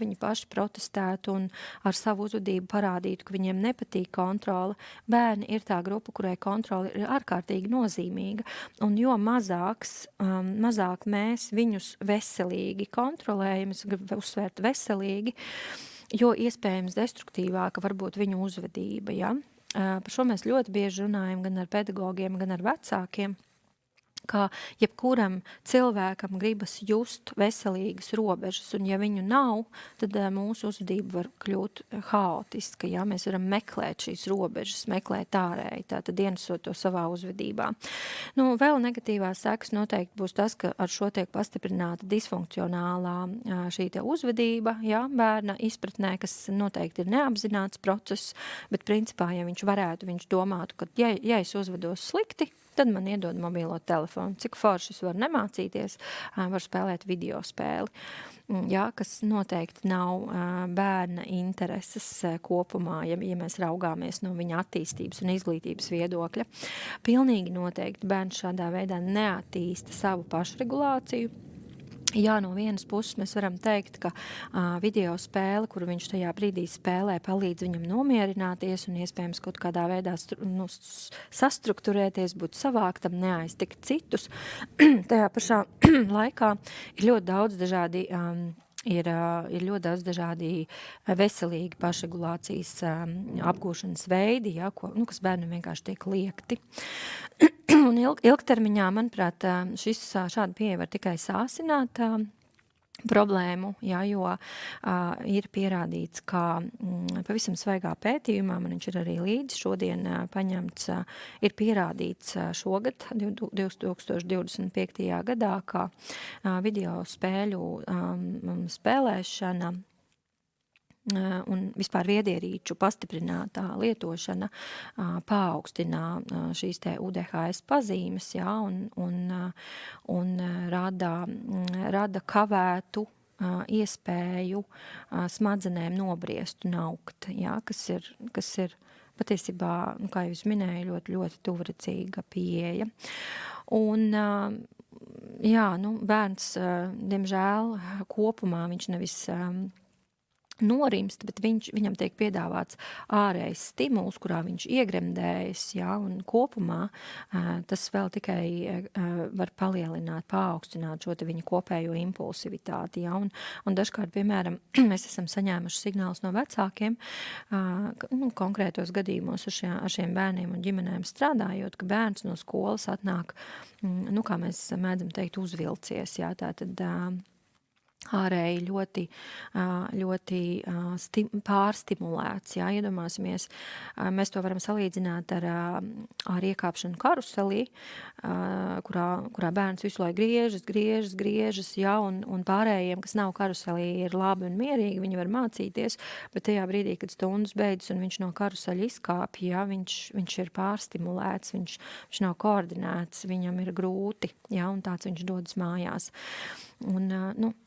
viņi paši protestētu un ar savu uzvedību parādītu, ka viņiem nepatīk kontrole, bērni ir tā grupa, kurai kontrole ir ārkārtīgi nozīmīga, un jo mazāk mēs viņus veselīgi kontrolējam, es gribu uzsvērt veselīgi, jo iespējams destruktīvāka varbūt viņu uzvedība, ja? Par šo mēs ļoti bieži runājam gan ar pedagogiem, gan ar vecākiem, ka jebkuram cilvēkam gribas just veselīgas robežas, un ja viņu nav, tad mūsu uzvedība var kļūt haotiska, ja mēs varam meklēt šīs robežas, meklēt ārēji, tātad ienesot to savā uzvedībā. Nu, vēl negatīvās sekas noteikti būs tas, ka ar šo tiek pastiprināta disfunkcionālā šī te uzvedība, ja, bērna izpratnē, kas noteikti ir neapzināts process, bet principā, ja viņš varētu, viņš domātu, ka ja es uzvedos slikti, tad man iedod mobilo telefonu. Cik forši es varu nemācīties, varu spēlēt video spēli, ja, kas noteikti nav bērna intereses kopumā, ja mēs raugāmies no viņa attīstības un izglītības viedokļa. Pilnīgi noteikti bērns šādā veidā neattīsta savu pašregulāciju. Jā, no vienas puses mēs varam teikt, ka video spēle, kuru viņš tajā brīdī spēlē, palīdz viņam nomierināties un iespējams kaut kādā veidā sastrukturēties, būt savāktam, neaiztikt citus. Tajā pašā laikā ir ļoti daudz dažādi ir ļoti daudz dažādi veselīgi pašregulācijas apgūšanas veidi, ja, kas bērnam vienkārši tiek liekti. Un ilgtermiņā, manuprāt, šāda pieeja var tikai sāsināt problēmu, ja, jo ir pierādīts, ka pavisam svaigā pētījumā, man viņš ir arī līdz šodien paņemts, ir pierādīts šogad, 2025. gadā, ka video spēļu spēlēšana un vispār viedierīču pastiprinātā lietošana paaugstina šīs te UDHS pazīmes, ja, un rada kavētu iespēju smadzenēm nobriest un augt, ja, kas ir patiesībā, kā jūs minēju, ļoti, ļoti tuvredzīga pieeja. Un jā, bērns, diemžēl, kopumā viņš nevis norimst, bet viņam tiek piedāvāts ārējs stimuls, kurā viņš iegremdējas, jā, un kopumā tas vēl tikai var palielināt, paaugstināt šo te viņa kopējo impulsivitāti, jā, un dažkārt, piemēram, mēs esam saņēmuši signālus no vecākiem, konkrētos gadījumos ar šiem bērniem un ģimenēm strādājot, ka bērns no skolas atnāk, kā mēs mēdzam teikt, uzvilcies, jā, tātad ārēji ļoti pārstimulēts. Jā, iedomāsimies, mēs to varam salīdzināt ar iekāpšanu karuselī, kurā bērns visu laiku griežas, jā, un pārējiem, kas nav karuselī, ir labi un mierīgi, viņi var mācīties, bet tajā brīdī, kad stundas beidzas un viņš no karuseļa izkāpj, jā, viņš ir pārstimulēts, viņš nav koordinēts, viņam ir grūti, jā, un tāds viņš dodas mājās. Un,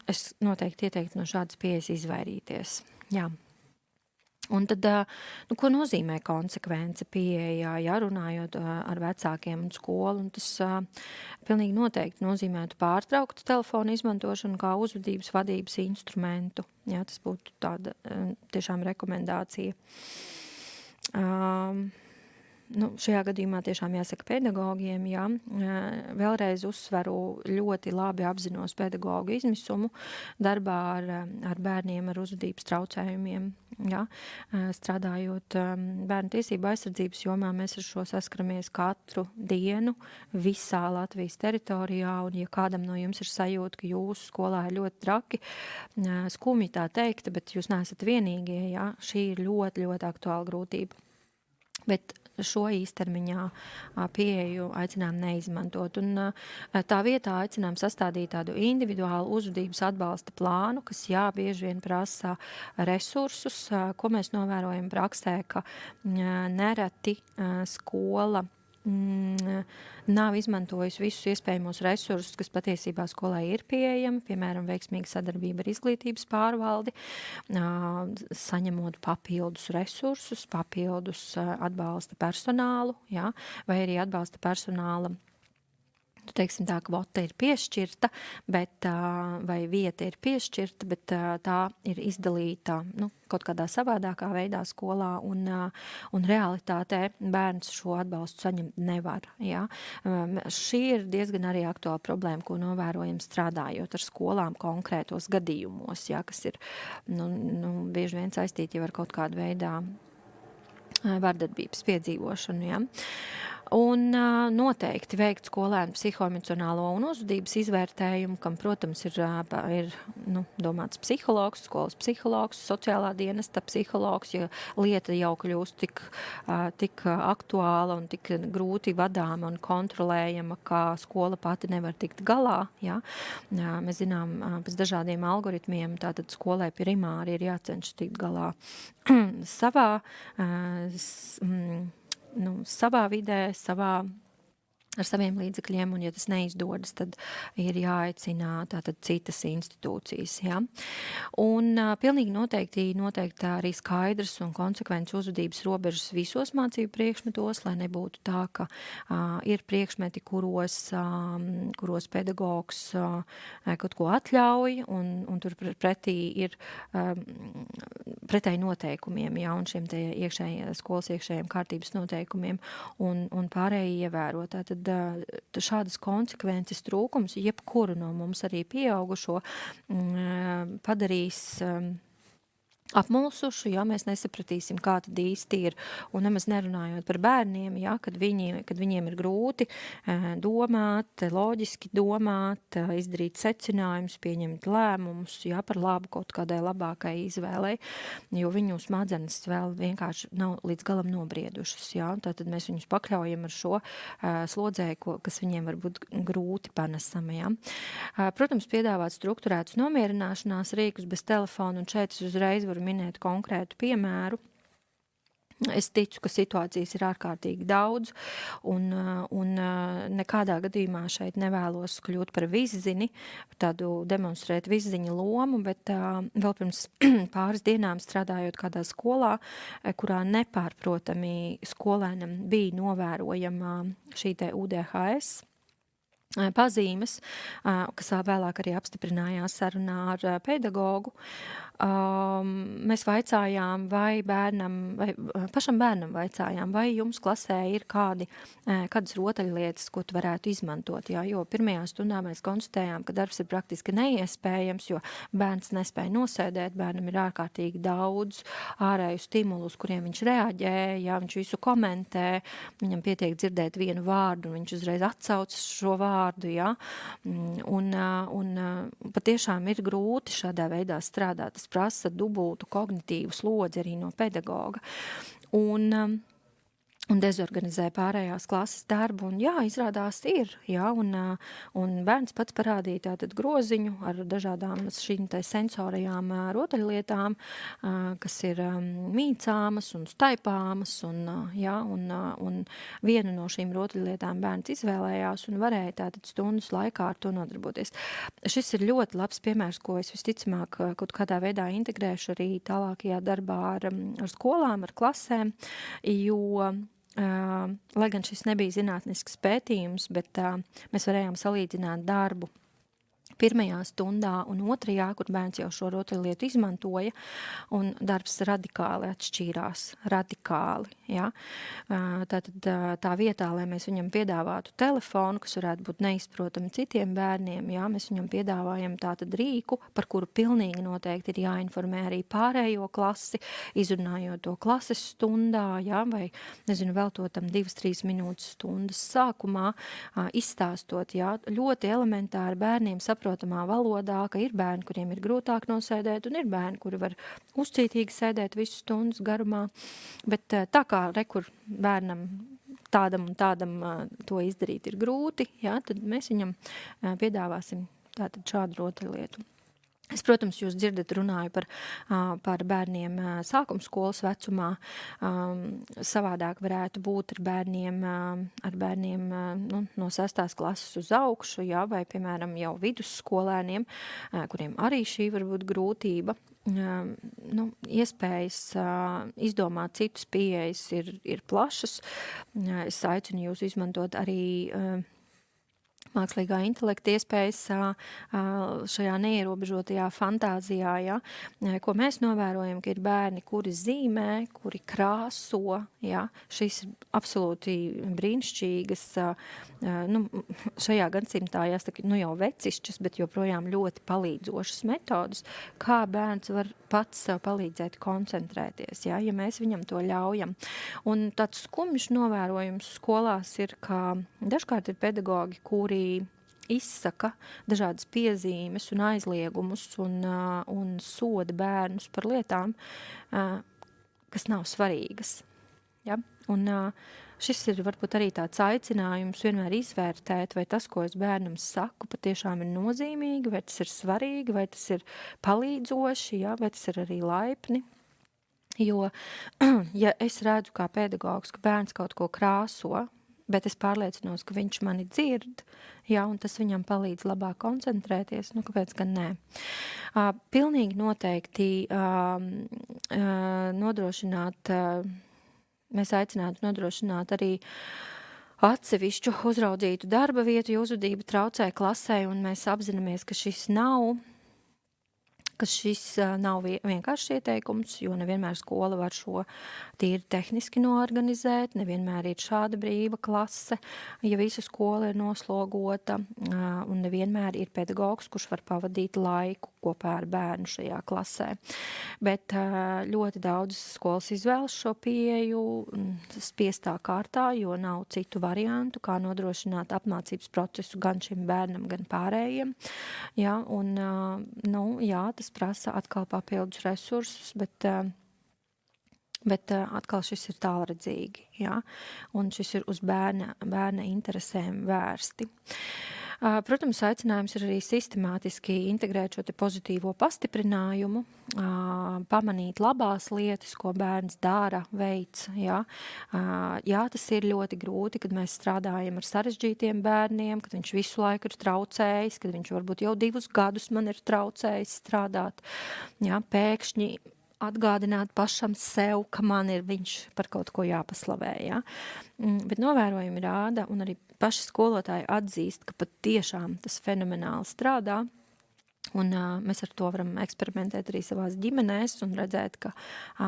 es noteikti ieteiktu no šādas pieejas izvairīties. Jā. Un tad, ko nozīmē konsekvence pieejā, ja runājot ar vecākiem un skolu, un tas pilnīgi noteikti nozīmētu pārtraukt telefonu izmantošanu kā uzvedības vadības instrumentu. Jā, tas būtu tāda tiešām rekomendācija. Šajā gadījumā tiešām jāsaka pedagogiem, jā, vēlreiz uzsveru, ļoti labi apzinos pedagogu izmisumu darbā ar bērniem ar uzvedības traucējumiem, jā, strādājot bērnu tiesību aizsardzības jomā, mēs ar šo saskaramies katru dienu visā Latvijas teritorijā, un ja kādam no jums ir sajūta, ka jūsu skolā ir ļoti traki, skumji tā teikt, bet jūs neesat vienīgie, jā, šī ir ļoti, ļoti aktuāla grūtība. Bet šo īstermiņā pieeju aicinām neizmantot. Un tā vietā aicinām sastādīt tādu individuālu uzvedības atbalsta plānu, kas bieži vien prasa resursus, ko mēs novērojam praksē, ka nereti skola nav izmantojusi visus iespējamos resursus, kas patiesībā skolai ir pieejami, piemēram, veiksmīga sadarbība ar izglītības pārvaldi, saņemot papildus resursus, papildus atbalsta personālu, jā, vai arī atbalsta personāla, teiksim tā, kvota ir piešķirta, bet, vai vieta ir piešķirta, bet tā ir izdalīta, kaut kādā savādākā veidā skolā, un realitātē bērns šo atbalstu saņemt nevar. Jā. Šī ir diezgan arī aktuāla problēma, ko novērojam strādājot ar skolām konkrētos gadījumos, jā, kas ir bieži vien saistīti jau ar kaut kādu veidā vardarbības piedzīvošanu. Jā. Un noteikti veikt skolēnu psihoemocionālo un uzvedības izvērtējumu, kam, protams, ir domāts psihologs, skolas psihologs, sociālā dienesta psihologs, ja lieta jau kļūst tik aktuāla un tik grūti vadāma un kontrolējama, ka skola pati nevar tikt galā. Ja? Mēs zinām, pēc dažādiem algoritmiem, tātad skolai primāri ir jācenšas tikt galā savā vidē, ar saviem līdzekļiem, un ja tas neizdodas, tad ir jāaicina tātad citas institūcijas. Ja? Un pilnīgi noteikti arī skaidrs un konsekvents uzvedības robežas visos mācību priekšmetos, lai nebūtu tā, ka ir priekšmeti, kuros pedagogs kaut ko atļauj, un tur pretī ir pretēji noteikumiem, ja? Un šiem te skolas iekšējiem kārtības noteikumiem, un pārējie ievēro. Tātad šādas konsekvences trūkums jebkuru no mums arī pieaugušo padarīs apmulsuši, ja mēs nesapratīsim, kā tad īsti ir, un nemaz nerunājot par bērniem, ja, kad viņiem ir grūti domāt, loģiski domāt, izdarīt secinājumus, pieņemt lēmumus, ja, par labu kaut kādai labākai izvēlei, jo viņu smadzenes vēl vienkārši nav līdz galam nobriedušas, ja, tātad mēs viņus pakļaujam ar šo slodzēju, kas viņiem var būt grūti panesama, ja. Protams, piedāvāt strukturētus nomierināšanās rīkus bez telefona, un šeit es uzreiz varu minēt konkrētu piemēru. Es ticu, ka situācijas ir ārkārtīgi daudz, un nekādā gadījumā šeit nevēlos kļūt par viszini, tādu demonstrēt vizziņa lomu, bet vēl pirms pāris dienām strādājot kādā skolā, kurā nepārprotami skolēnam bija novērojama šī te UDHS pazīmes, kas vēlāk arī apstiprinājās sarunā ar pedagogu. Mēs vaicājām, vai pašam bērnam vaicājām, vai jums klasē ir kādas rotaļlietas, ko tu varētu izmantot, jā, jo pirmajā stundā mēs konstatējām, ka darbs ir praktiski neiespējams, jo bērns nespēja nosēdēt, bērnam ir ārkārtīgi daudz ārēju stimulu, uz kuriem viņš reaģē, jā, viņš visu komentē, viņam pietiek dzirdēt vienu vārdu, un viņš uzreiz atsauc šo vārdu, jā, un patiešām ir grūti šādā veidā strādāt. Tas prasa dubultu kognitīvu slodzi arī no pedagoga. Un dezorganizē pārējās klases darbu, un jā, izrādās ir, jā, un bērns pats parādīja tātad groziņu ar dažādām šīm te sensorajām rotaļlietām, kas ir mīcāmas un staipāmas, un vienu no šīm rotaļlietām bērns izvēlējās un varēja tātad stundas laikā ar to nodarboties. Šis ir ļoti labs piemērs, ko es visticamāk kaut kādā veidā integrēšu arī tālākajā darbā ar skolām, ar klasēm, jo lai gan šis nebija zinātnisks pētījums, bet mēs varējām salīdzināt darbu pirmajā stundā un otrajā, kur bērns jau šo rotaļlietu izmantoja, un darbs radikāli atšķīrās. Radikāli, ja? Tātad tā vietā, lai mēs viņam piedāvātu telefonu, kas varētu būt neizprotami citiem bērniem, ja? Mēs viņam piedāvājam tātad rīku, par kuru pilnīgi noteikti ir jāinformē arī pārējo klasi, izrunājot to klases stundā, ja? Vai, nezinu, veltot tam 2-3 minūtes stundas sākumā, izstāstot, ja? Ļoti elementāri bērniem saprotamā valodā, ka ir bērni, kuriem ir grūtāk nosēdēt, un ir bērni, kuri var uzcītīgi sēdēt visu stundas garumā. Bet tā kā bērnam tādam un tādam to izdarīt ir grūti, jā, tad mēs viņam piedāvāsim tātad šādu rotaļlietu. Es, protams, jūs dzirdat, runāju par bērniem sākumskolas vecumā. Savādāk varētu būt ar bērniem no 6. klases uz augšu, jā, vai, piemēram, jau vidusskolēniem, kuriem arī šī var būt grūtība. Iespējas izdomāt citus pieejas ir plašas. Es aicinu jūs izmantot arī mākslīgā intelekta iespējas šajā neierobežotajā fantāzijā, ja, ko mēs novērojam, ka ir bērni, kuri zīmē, kuri krāso, ja, šīs absolūti brīnišķīgas, šajā gadsimtā, jāsaka, jau vecišķas, bet joprojām ļoti palīdzošas metodas, kā bērns var pats sev palīdzēt koncentrēties, ja mēs viņam to ļaujam. Un tāds skumjš novērojums skolās ir, ka dažkārt ir pedagogi, kuri izsaka dažādas piezīmes un aizliegumus un soda bērnus par lietām, kas nav svarīgas. Ja? Un šis ir varbūt arī tāds aicinājums vienmēr izvērtēt, vai tas, ko es bērnam saku, patiešām ir nozīmīgi, vai tas ir svarīgi, vai tas ir palīdzoši, ja? Vai tas ir arī laipni. Jo, ja es redzu kā pedagogs, ka bērns kaut ko krāso, bet es pārliecinos, ka viņš mani dzird, jā, un tas viņam palīdz labāk koncentrēties, kāpēc gan nē. Pilnīgi noteikti nodrošināt, mēs aicinātu nodrošināt arī atsevišķu uzraudzītu darba vietu, jo uzvedība traucē klasē, un mēs apzināmies, ka šis nav vienkāršs ieteikums, jo nevienmēr skola var šo tīri tehniski noorganizēt, nevienmēr ir šāda brīva klase, ja visa skola ir noslogota, un nevienmēr ir pedagogs, kurš var pavadīt laiku kopā ar bērnu šajā klasē. Bet ļoti daudz skolas izvēlas šo pieeju spiestā kārtā, jo nav citu variantu, kā nodrošināt apmācības procesu gan šim bērnam, gan pārējiem. Ja, un, tas prasa atkal papildus resursus, bet atkal šis ir tālredzīgi, ja? Un šis ir uz bērna interesēm vērsti. Protams, aicinājums ir arī sistemātiski integrēt šo te pozitīvo pastiprinājumu, pamanīt labās lietas, ko bērns dara, veic. Ja? Jā, tas ir ļoti grūti, kad mēs strādājam ar sarežģītiem bērniem, kad viņš visu laiku ir traucējis, kad viņš varbūt jau 2 gadus man ir traucējis strādāt. Ja? Pēkšņi atgādināt pašam sev, ka man ir viņš par kaut ko jāpaslavē. Ja? Bet novērojumi rāda, un arī paši skolotāji atzīst, ka pat tiešām tas fenomenāli strādā, Un mēs ar to varam eksperimentēt arī savās ģimenēs un redzēt, ka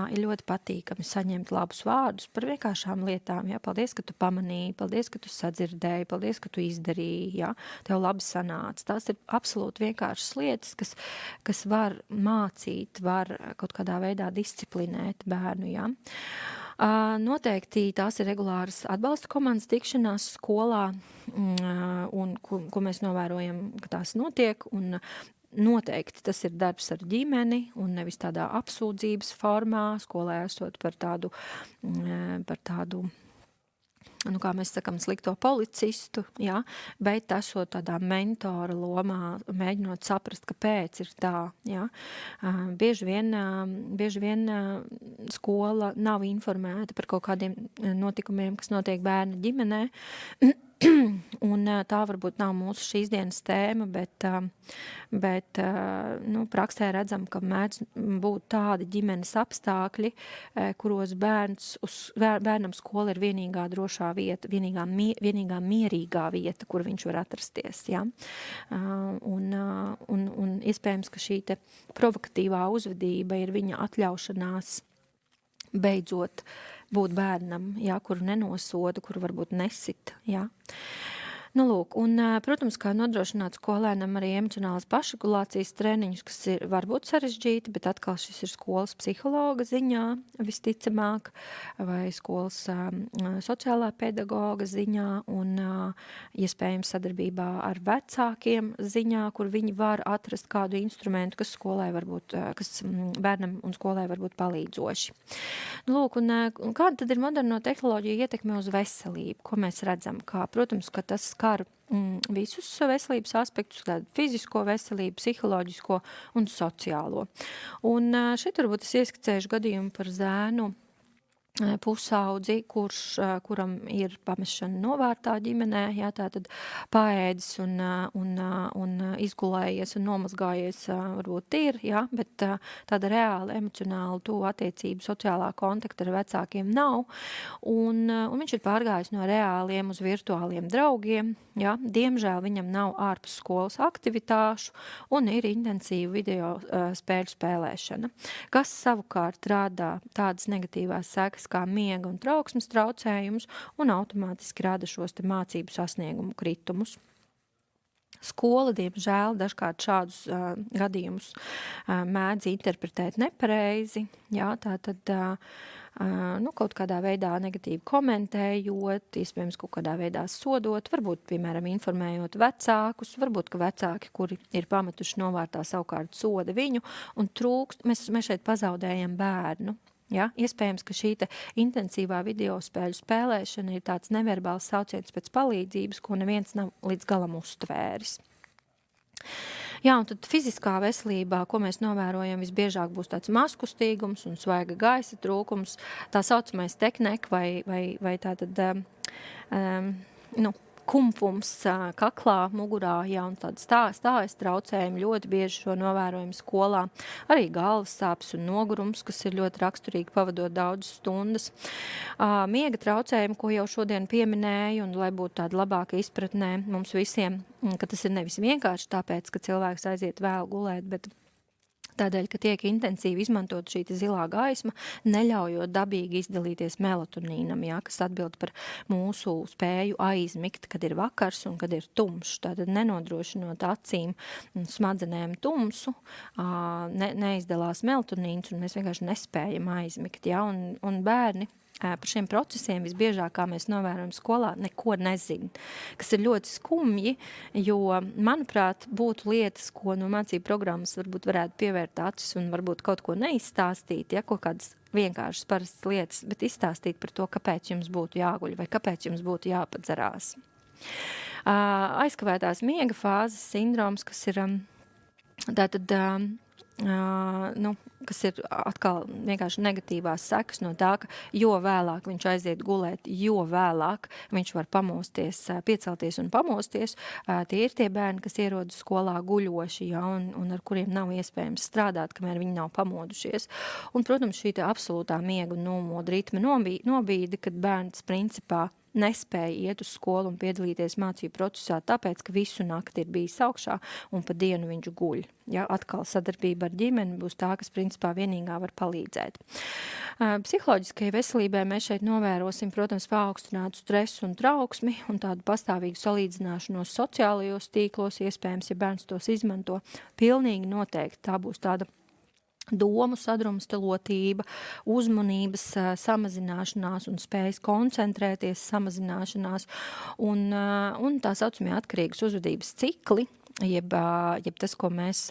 ir ļoti patīkami saņemt labus vārdus par vienkāršām lietām. Ja? Paldies, ka tu pamanīji, paldies, ka tu sadzirdēji, paldies, ka tu izdarīji, ja? Tev labi sanāca. Tās ir absolūti vienkāršas lietas, kas var mācīt, var kaut kādā veidā disciplinēt bērnu. Ja? Noteikti tās ir regulāras atbalsta komandas tikšanās skolā, un ko mēs novērojam, ka tās notiek, un noteikti tas ir darbs ar ģimeni un nevis tādā apsūdzības formā, skolē esot par tādu, kā mēs sakam, slikto policistu, ja, bet esot tādā mentora lomā, mēģinot saprast, kāpēc ir tā. Ja. Bieži vien skola nav informēta par kaut kādiem notikumiem, kas notiek bērna ģimenē, un tā varbūt nav mūsu šīs dienas tēma, bet praksē redzam, ka mēdz būt tādi ģimenes apstākļi, kuros bērnam skola ir vienīgā drošā vieta, vienīgā mierīgā vieta, kur viņš var atrasties. Ja? Un iespējams, ka šī te provokatīvā uzvedība ir viņa atļaušanās beidzot būt bērnam, ja, kuru nenosoda, kuru varbūt nesit. Ja. Nu, lūk, un, protams, kā nodrošināt skolēnam arī emocionālas pašregulācijas treniņus, kas ir varbūt sarežģīti, bet atkal šis ir skolas psihologa ziņā visticamāk, vai skolas sociālā pedagoga ziņā un iespējams sadarbībā ar vecākiem ziņā, kur viņi var atrast kādu instrumentu, kas skolai varbūt, kas bērnam un skolai varbūt palīdzoši. Nu, lūk, un kāda tad ir moderno tehnoloģiju ietekme uz veselību, ko mēs redzam, kā, protams, ka tas skar visus veselības aspektus, fizisko veselību, psiholoģisko un sociālo. Un šeit varbūt es ieskicēšu gadījumu par zēnu pusaudzi, kuram ir pamešana novārtā ģimenē, jā, tātad paēdis un izgulējies un nomazgājies varbūt ir, jā, bet tāda reāla emocionāla tuvu attiecību sociālā kontakta ar vecākiem nav, un viņš ir pārgājis no reāliem uz virtuāliem draugiem, jā, diemžēl viņam nav ārpus skolas aktivitāšu un ir intensīva video spēļu spēlēšana, kas savukārt rada tādas negatīvās sekas kā miega un trauksmes traucējumus un automātiski rada šos te mācību sasniegumu kritumus. Skola, diemžēl, dažkārt šādus gadījumus mēdz interpretēt nepareizi, jā, tātad kaut kādā veidā negatīvi komentējot, iespējams kaut kādā veidā sodot, varbūt, piemēram, informējot vecākus, varbūt, ka vecāki, kuri ir pametuši novārtā, savukārt soda viņu un trūkst, mēs šeit pazaudējam bērnu. Ja? Iespējams, ka šī intensīvā video spēļu spēlēšana ir tāds neverbāls sauciens pēc palīdzības, ko neviens nav līdz galam uztvēris. Jā, un tad fiziskā veselībā, ko mēs novērojam, visbiežāk būs tāds mazkustīgums un svaiga gaisa trūkums, tā saucamais teknek vai tātad, kumpums kaklā, mugurā, jā, un tāda stājas traucējumi ļoti bieži šo novērojumu skolā. Arī galvas sāpes un nogurums, kas ir ļoti raksturīgi pavadot daudzas stundas. Miega traucējumi, ko jau šodien pieminēju, un lai būtu tāda labāka izpratnē mums visiem, ka tas ir nevis vienkārši tāpēc, ka cilvēks aiziet vēl gulēt, bet tādēļ, ka tiek intensīvi izmantot šī zilā gaisma, neļaujot dabīgi izdalīties melatonīnam, jā, kas atbild par mūsu spēju aizmigt, kad ir vakars un kad ir tumšs. Tātad nenodrošinot acīm un smadzenēm tumsu, neizdalās melatonīns un mēs vienkārši nespējam aizmigt. Jā, un bērni par šiem procesiem visbiežāk, kā mēs novērojam skolā, neko nezin, kas ir ļoti skumji, jo, manuprāt, būtu lietas, ko no mācību programmas varbūt varētu pievērt acis un varbūt kaut ko neizstāstīt, ja, kaut kādas vienkāršas parastas lietas, bet izstāstīt par to, kāpēc jums būtu jāguļ vai kāpēc jums būtu jāpadzerās. Aizkavētās miega fāzes sindroms, kas ir tātad kas ir atkal vienkārši negatīvās sekas no tā, ka jo vēlāk viņš aiziet gulēt, jo vēlāk viņš var pamosties, piecelties un pamosties. Tie ir tie bērni, kas ierodas skolā guļoši, ja, un ar kuriem nav iespējams strādāt, kamēr viņi nav pamodušies. Un, protams, šī absolūtā miega un nomoda ritma nobīde, kad bērns principā nespēja iet uz skolu un piedalīties mācību procesā, tāpēc, ka visu nakti ir bijis augšā un pa dienu viņš guļ. Ja, atkal sadarbība ar ģimeni būs tā, kas principā vienīgā var palīdzēt. Psiholoģiskajai veselībai mēs šeit novērosim, protams, paaugstinātu stresu un trauksmi un tādu pastāvīgu salīdzināšanos sociālajos tīklos, iespējams, ja bērns tos izmanto, pilnīgi noteikti tā būs tāda domu sadrumstalotība, uzmanības samazināšanās un spējas koncentrēties samazināšanās un tā saucamie atkarīgas uzvedības cikli, jeb tas, ko mēs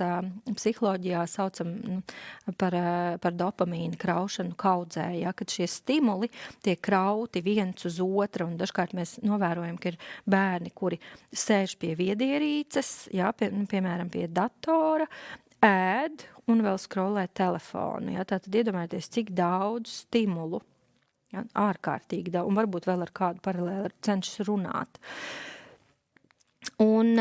psiholoģijā saucam par dopamīna kraušanu kaudzē, ja, kad šie stimuli tiek krauti viens uz otru, un dažkārt mēs novērojam, ka ir bērni, kuri sēž pie viedierīces, ja, piemēram, pie datora, ēd un vēl skrolē telefonu. Ja? Tātad iedomājieties, cik daudz stimulu, ja? Ārkārtīgi daudz, un varbūt vēl ar kādu paralēli cenšas runāt. Un,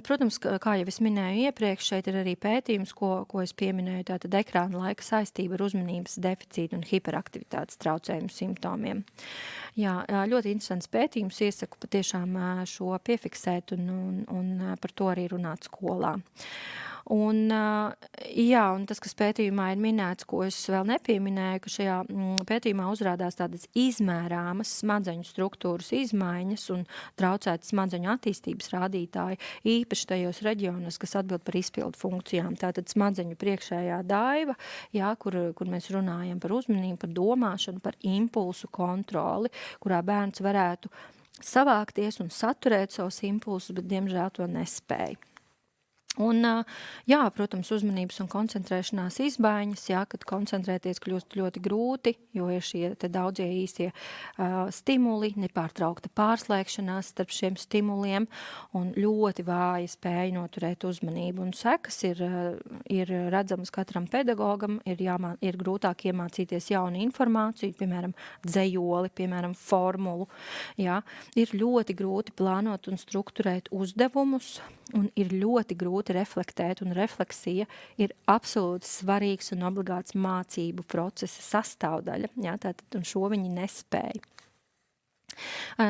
protams, kā jau es minēju iepriekš, šeit ir arī pētījums, ko es pieminēju, tātad ekrāna laika saistība ar uzmanības deficītu un hiperaktivitātes traucējumu simptomiem. Jā, ļoti interesants pētījums, iesaku patiešām šo piefiksēt un par to arī runāt skolā. Un tas, kas pētījumā ir minēts, ko es vēl nepieminēju, ka šajā pētījumā uzrādās tādas izmērāmas smadzeņu struktūras izmaiņas un traucētas smadzeņu attīstības rādītāji, īpaši tajos reģionos, kas atbild par izpildu funkcijām. Tātad smadzeņu priekšējā daiva, jā, kur mēs runājam par uzmanību, par domāšanu, par impulsu kontroli, kurā bērns varētu savākties un saturēt savus impulsus, bet diemžēl to nespēja. Un, protams, uzmanības un koncentrēšanās izmaiņas, kad koncentrēties kļūst ļoti grūti, jo ir šie te daudzie īsie stimuli, nepārtraukta pārslēgšanās starp šiem stimuliem un ļoti vāja spēja noturēt uzmanību. Un sekas ir redzamas katram pedagogam, ir grūtāk iemācīties jaunu informāciju, piemēram, dzejoli, piemēram, formulu. Jā. Ir ļoti grūti plānot un strukturēt uzdevumus, un ir ļoti grūti reflektēt, un refleksija ir absolūti svarīgs un obligāts mācību procesa sastāvdaļa, jā, tātad, un šo viņi nespēja.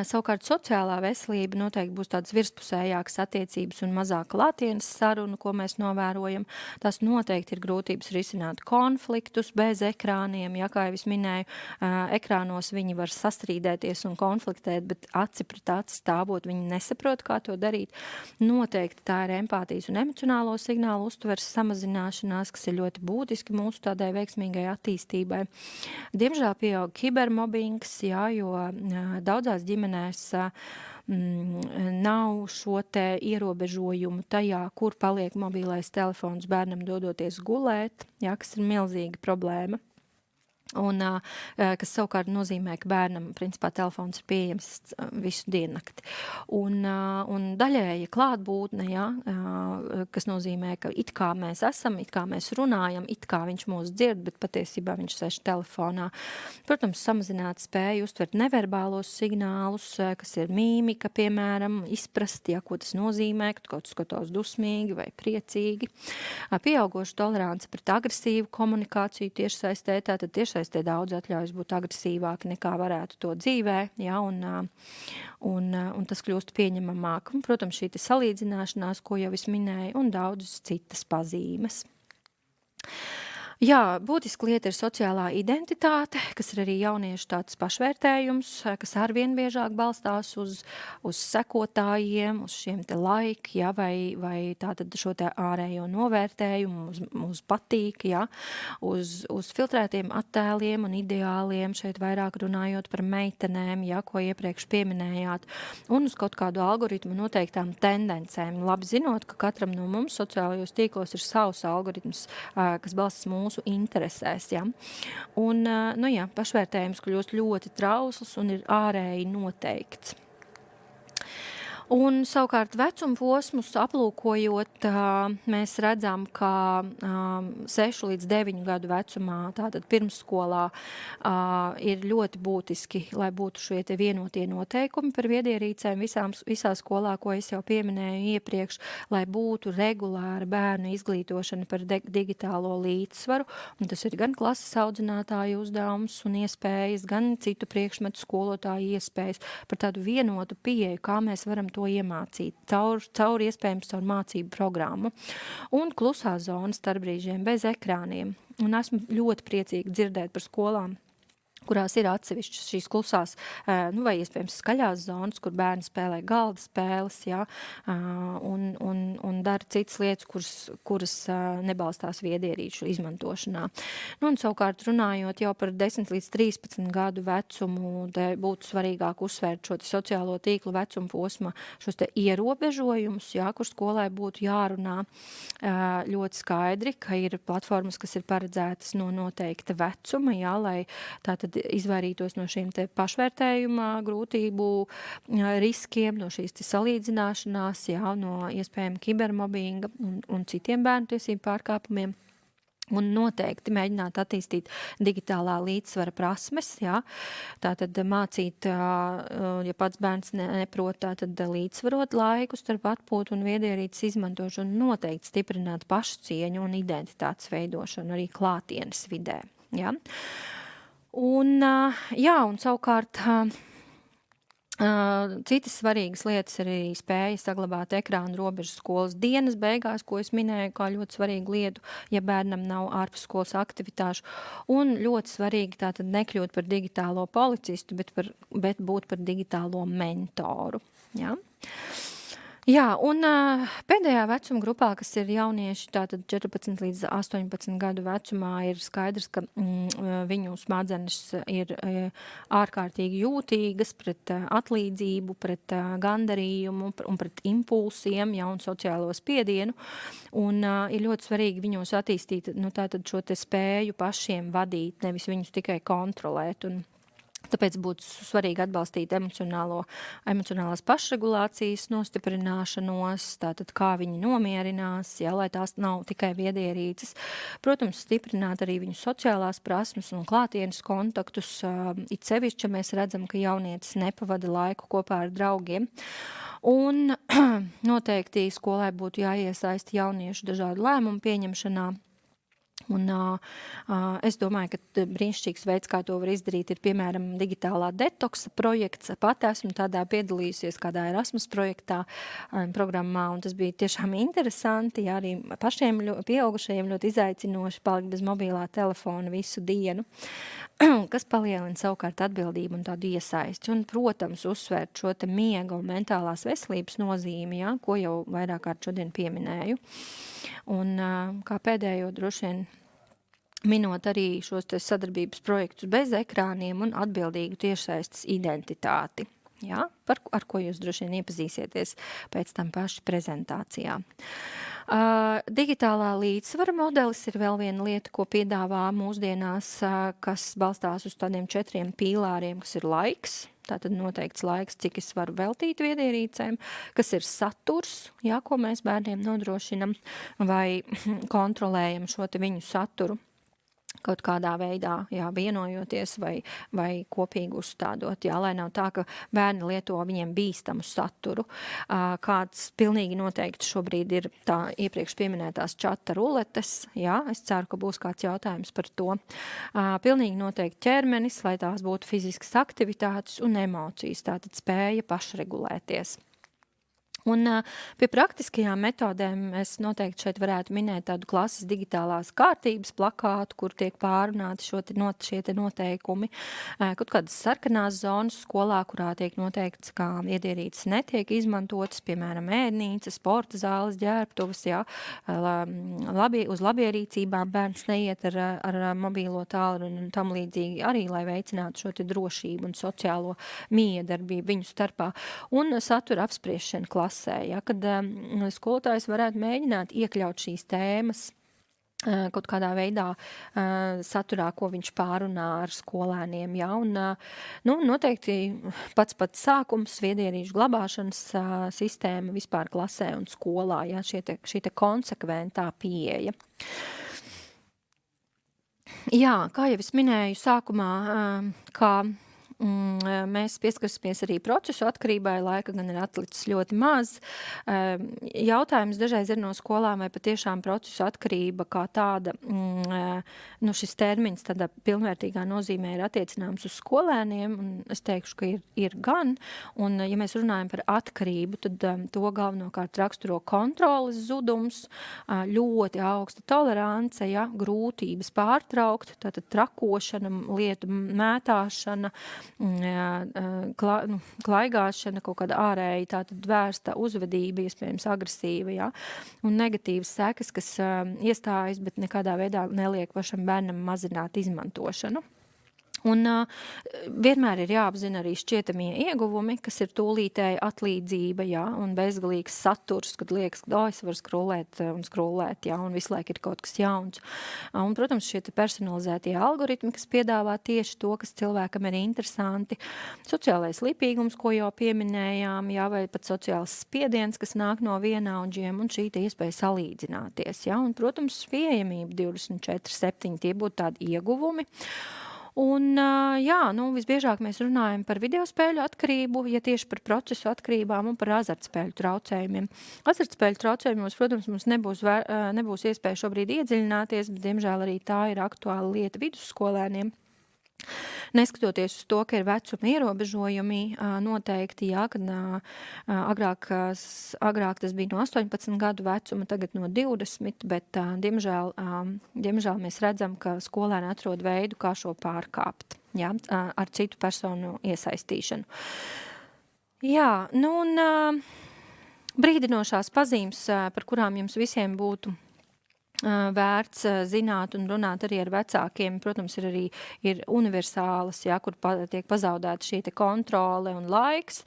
Savukārt sociālā veselība noteikti būs tādas virspusējākas attiecības un mazāk klātienes sarunu, ko mēs novērojam. Tas noteikti ir grūtības risināt konfliktus bez ekrāniem, ja, kā jau es minēju, ekrānos viņi var sastrīdēties un konfliktēt, bet aci pret aci stāvot, viņi nesaprot, kā to darīt. Noteikti tā ir empātijas un emocionālo signālu uztveres samazināšanās, kas ir ļoti būtiski mūsu tādai veiksmīgai attīstībai. Diemžēl pieaug kibermobbings, jā, jo daudzās ģimenēs nav šo te ierobežojumu tajā, kur paliek mobilais telefons bērnam dodoties gulēt, jā, kas ir milzīga problēma. Un, kas savukārt nozīmē, ka bērnam principā telefons ir pieejams visu diennakti. Un daļēja klātbūtne, ja, kas nozīmē, ka it kā mēs esam, it kā mēs runājam, it kā viņš mūs dzird, bet patiesībā viņš sēž telefonā. Protams, samazināt spēju uztvert neverbālos signālus, kas ir mīmika, piemēram, izprast, ja, ko tas nozīmē, kad kaut kas skatos dusmīgi vai priecīgi. Pieaugoša tolerance pret agresīvu komunikāciju tiešsaistē, tātad tiešsaistē daudz atļaujas būt agresīvāki nekā varētu to dzīvē, ja, un tas kļūst pieņemamāk. Un, protams, šī salīdzināšanās, ko jau es minēju, un daudzas citas pazīmes. Jā, būtiska lieta ir sociālā identitāte, kas ir arī jauniešu tāds pašvērtējums, kas arvien biežāk balstās uz sekotājiem, uz šiem te laiki, ja, vai tātad šo te ārējo novērtējumu, uz patīk, ja, uz filtrētiem attēliem un ideāliem, šeit vairāk runājot par meitenēm, ja, ko iepriekš pieminējāt, un uz kaut kādu algoritmu noteiktām tendencēm. Labi zinot, ka katram no mums sociālajos tīklos ir savs algoritms, kas balstās mūsu interesēs, ja. Un, pašvērtējums kļūst ļoti trausls un ir ārēji noteikts. Un savukārt vecuma posmus aplūkojot, mēs redzam, ka 6 līdz 9 gadu vecumā, tātad pirmsskolā, ir ļoti būtiski, lai būtu šie te vienotie noteikumi par viedierīcēm visā skolā, ko es jau pieminēju iepriekš, lai būtu regulāra bērnu izglītošana par digitālo līdzsvaru, un tas ir gan klases audzinātāju uzdevums un iespējas, gan citu priekšmetu skolotāju iespējas par tādu vienotu pieeju, kā mēs varam to iemācīt, caur iespējams caur mācību programmu. Un klusā zona starpbrīžiem bez ekrāniem. Un esmu ļoti priecīga dzirdēt par skolām, kurās ir atsevišķas šīs klusās, vai iespējams skaļās zonas, kur bērni spēlē galda spēles, jā, un dara citas lietas, kuras nebalstās viedierīču izmantošanā. Nu, un savukārt runājot jau par 10 līdz 13 gadu vecumu, būtu svarīgāk uzsvērt šo sociālo tīklu vecumu posma, šos te ierobežojumus, jā, kur skolai būtu jārunā ļoti skaidri, ka ir platformas, kas ir paredzētas no noteikta vecuma, jā, lai tātad izvairītos no šīm te pašvērtējuma grūtību riskiem, no šīs te salīdzināšanās, jā, no iespējama kibermobbinga un citiem bērnu tiesību pārkāpumiem. Un noteikti mēģināt attīstīt digitālā līdzsvara prasmes, jā. Tātad mācīt, ja pats bērns neprot, tātad līdzsvarot laiku starp atpūtu un viedierīces izmantošanu, noteikti stiprināt pašcieņu un identitātes veidošanu arī klātienes vidē, jā. Un savukārt citas svarīgas lietas ir arī spēja saglabāt ekrānu robežu skolas dienas beigās, ko es minēju kā ļoti svarīgu lietu, ja bērnam nav ārpusskolas aktivitāšu. Un ļoti svarīgi tātad nekļūt par digitālo policistu, bet būt par digitālo mentoru. Ja? Jā, un pēdējā vecuma grupā, kas ir jaunieši, tātad 14 līdz 18 gadu vecumā, ir skaidrs, ka viņu smadzenes ir ārkārtīgi jūtīgas pret atlīdzību, pret gandarījumu un pret impulsiem, ja, un sociālo spiedienu. Un ir ļoti svarīgi viņos attīstīt, tātad šo te spēju pašiem vadīt, nevis viņus tikai kontrolēt. Un tāpēc būtu svarīgi atbalstīt emocionālās pašregulācijas nostiprināšanos, tātad kā viņi nomierinās, ja, lai tās nav tikai viedierīces. Protams, stiprināt arī viņu sociālās prasmes un klātienes kontaktus. It sevišķi, ja mēs redzam, ka jaunietis nepavada laiku kopā ar draugiem. Un noteikti skolai būtu jāiesaista jauniešu dažādu lēmumu pieņemšanā. Un es domāju, ka brīnišķīgs veids, kā to var izdarīt, ir piemēram digitālā detoksa projekts. Pat esmu tādā piedalījusies kādā Erasmus projektā programmā, un tas bija tiešām interesanti, ja arī pašiem pieaugušajiem ļoti izaicinoši palikt bez mobilā telefona visu dienu, kas palielina savukārt atbildību un tādu iesaisti. Un, protams, uzsvērt šo te miega un mentālās veselības nozīmi, ja, ko jau vairāk kārt šodien pieminēju. Un kā pēdējo droši vien minot arī šos te sadarbības projektus bez ekrāniem un atbildīgu tiešsaistes identitāti. Ja, ar ko jūs droši vien iepazīsieties pēc tam paši prezentācijā. Digitālā līdzsvara modelis ir vēl viena lieta, ko piedāvā mūsdienās, kas balstās uz tādiem 4 pīlāriem, kas ir laiks, tātad noteikts laiks, cik es varu veltīt viedierīcēm, kas ir saturs, ja, ko mēs bērniem nodrošinam, vai kontrolējam šo te viņu saturu kaut kādā veidā, jā, vienojoties vai kopīgi uzstādot, jā, lai nav tā, ka bērni lieto viņiem bīstamu saturu. Kāds pilnīgi noteikti šobrīd ir tā iepriekš pieminētās čata ruletes, jā, es ceru, ka būs kāds jautājums par to. Pilnīgi noteikti ķermenis, lai tās būtu fiziskas aktivitātes un emocijas, tātad spēja pašregulēties. Un pie praktiskajām metodēm es noteikti šeit varētu minēt tādu klases digitālās kārtības plakātu, kur tiek pārunāti šie te noteikumi. Kaut kādas sarkanās zonas skolā, kurā tiek noteikts, kā viedierīces netiek izmantotas, piemēram, ēdnīca, sporta zāles, ģērbtuves, jā, uz labierīcībām bērns neiet ar mobīlo tālruni un tam līdzīgi arī, lai veicinātu šo te drošību un sociālo miedarbību viņu starpā. Un satura apspriešana klasē. Ja, kad skolotājs varētu mēģināt iekļaut šīs tēmas kaut kādā veidā saturā, ko viņš pārunā ar skolēniem. Ja? Un, noteikti pats sākums, viedierīšu glabāšanas sistēma vispār klasē un skolā, ja? Šī te konsekventā pieeja. Jā, kā jau es minēju sākumā, kā mēs pieskarsimies arī procesu atkarībai, laika gan ir atlicis ļoti maz. Jautājums dažreiz ir no skolām, vai patiešām procesu atkarība kā tāda, šis termins tādā pilnvērtīgā nozīmē ir attiecināms uz skolēniem, un es teikšu, ka ir gan, un ja mēs runājam par atkarību, tad to galvenokārt raksturo kontroles zudums, ļoti augsta tolerance, ja, grūtības pārtraukt, tātad trakošana, lietu mētāšana, klaigāšana, kaut kāda ārēji tātad vērsta uzvedība, iespējams agresīva, ja? Un negatīvas sekas, kas iestājas, bet nekādā veidā neliek pašam bērnam mazināt izmantošanu. Un vienmēr ir jāapzina arī šķietamie ieguvumi, kas ir tūlītēja atlīdzība, ja, un bezgalīgs saturs, kad liekas, ka es varu skrolēt, ja, un visu laiku ir kaut kas jauns. Un, protams, šie personalizētie algoritmi, kas piedāvā tieši to, kas cilvēkam ir interesanti. Sociālais lipīgums, ko jau pieminējām, ja, vai pat sociāls spiediens, kas nāk no vienaudžiem, un šī iespēja salīdzināties. Ja, un, protams, pieejamība 24/7, tie būtu tādi ieguvumi. Un, visbiežāk mēs runājam par videospēļu atkarību, ja tieši par procesu atkarībām un par azartspēļu traucējumiem. Azartspēļu traucējumos, protams, mums nebūs iespēja šobrīd iedziļināties, bet, diemžēl, arī tā ir aktuāla lieta vidusskolēniem. Neskatoties uz to, ka ir vecuma ierobežojumi noteikti, jā, kad agrāk tas bija no 18 gadu vecuma, tagad no 20, bet diemžēl mēs redzam, ka skolēni atrod veidu, kā šo pārkāpt, jā, ar citu personu iesaistīšanu. Jā, brīdinošās pazīmes, par kurām jums visiem būtu vērts zināt un runāt arī ar vecākiem, protams, ir universālas, ja, kur tiek pazaudēta šī te kontrole un laiks,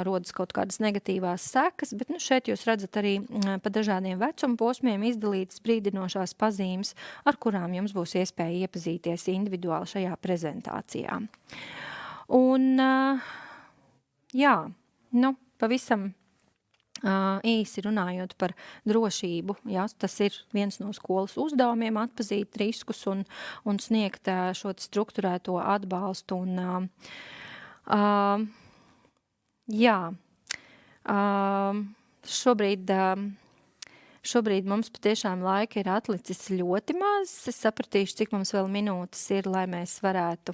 rodas kaut kādas negatīvās sekas, bet šeit jūs redzat arī pa dažādiem vecuma posmiem izdalītas brīdinošās pazīmes, ar kurām jums būs iespēja iepazīties individuāli šajā prezentācijā. Un, pavisam īsi runājot par drošību, ja, tas ir viens no skolas uzdevumiem atpazīt riskus un sniegt šo strukturēto atbalstu. Un, šobrīd mums patiešām laika ir atlicis ļoti maz. Es sapratīšu, cik mums vēl minūtes ir, lai mēs varētu.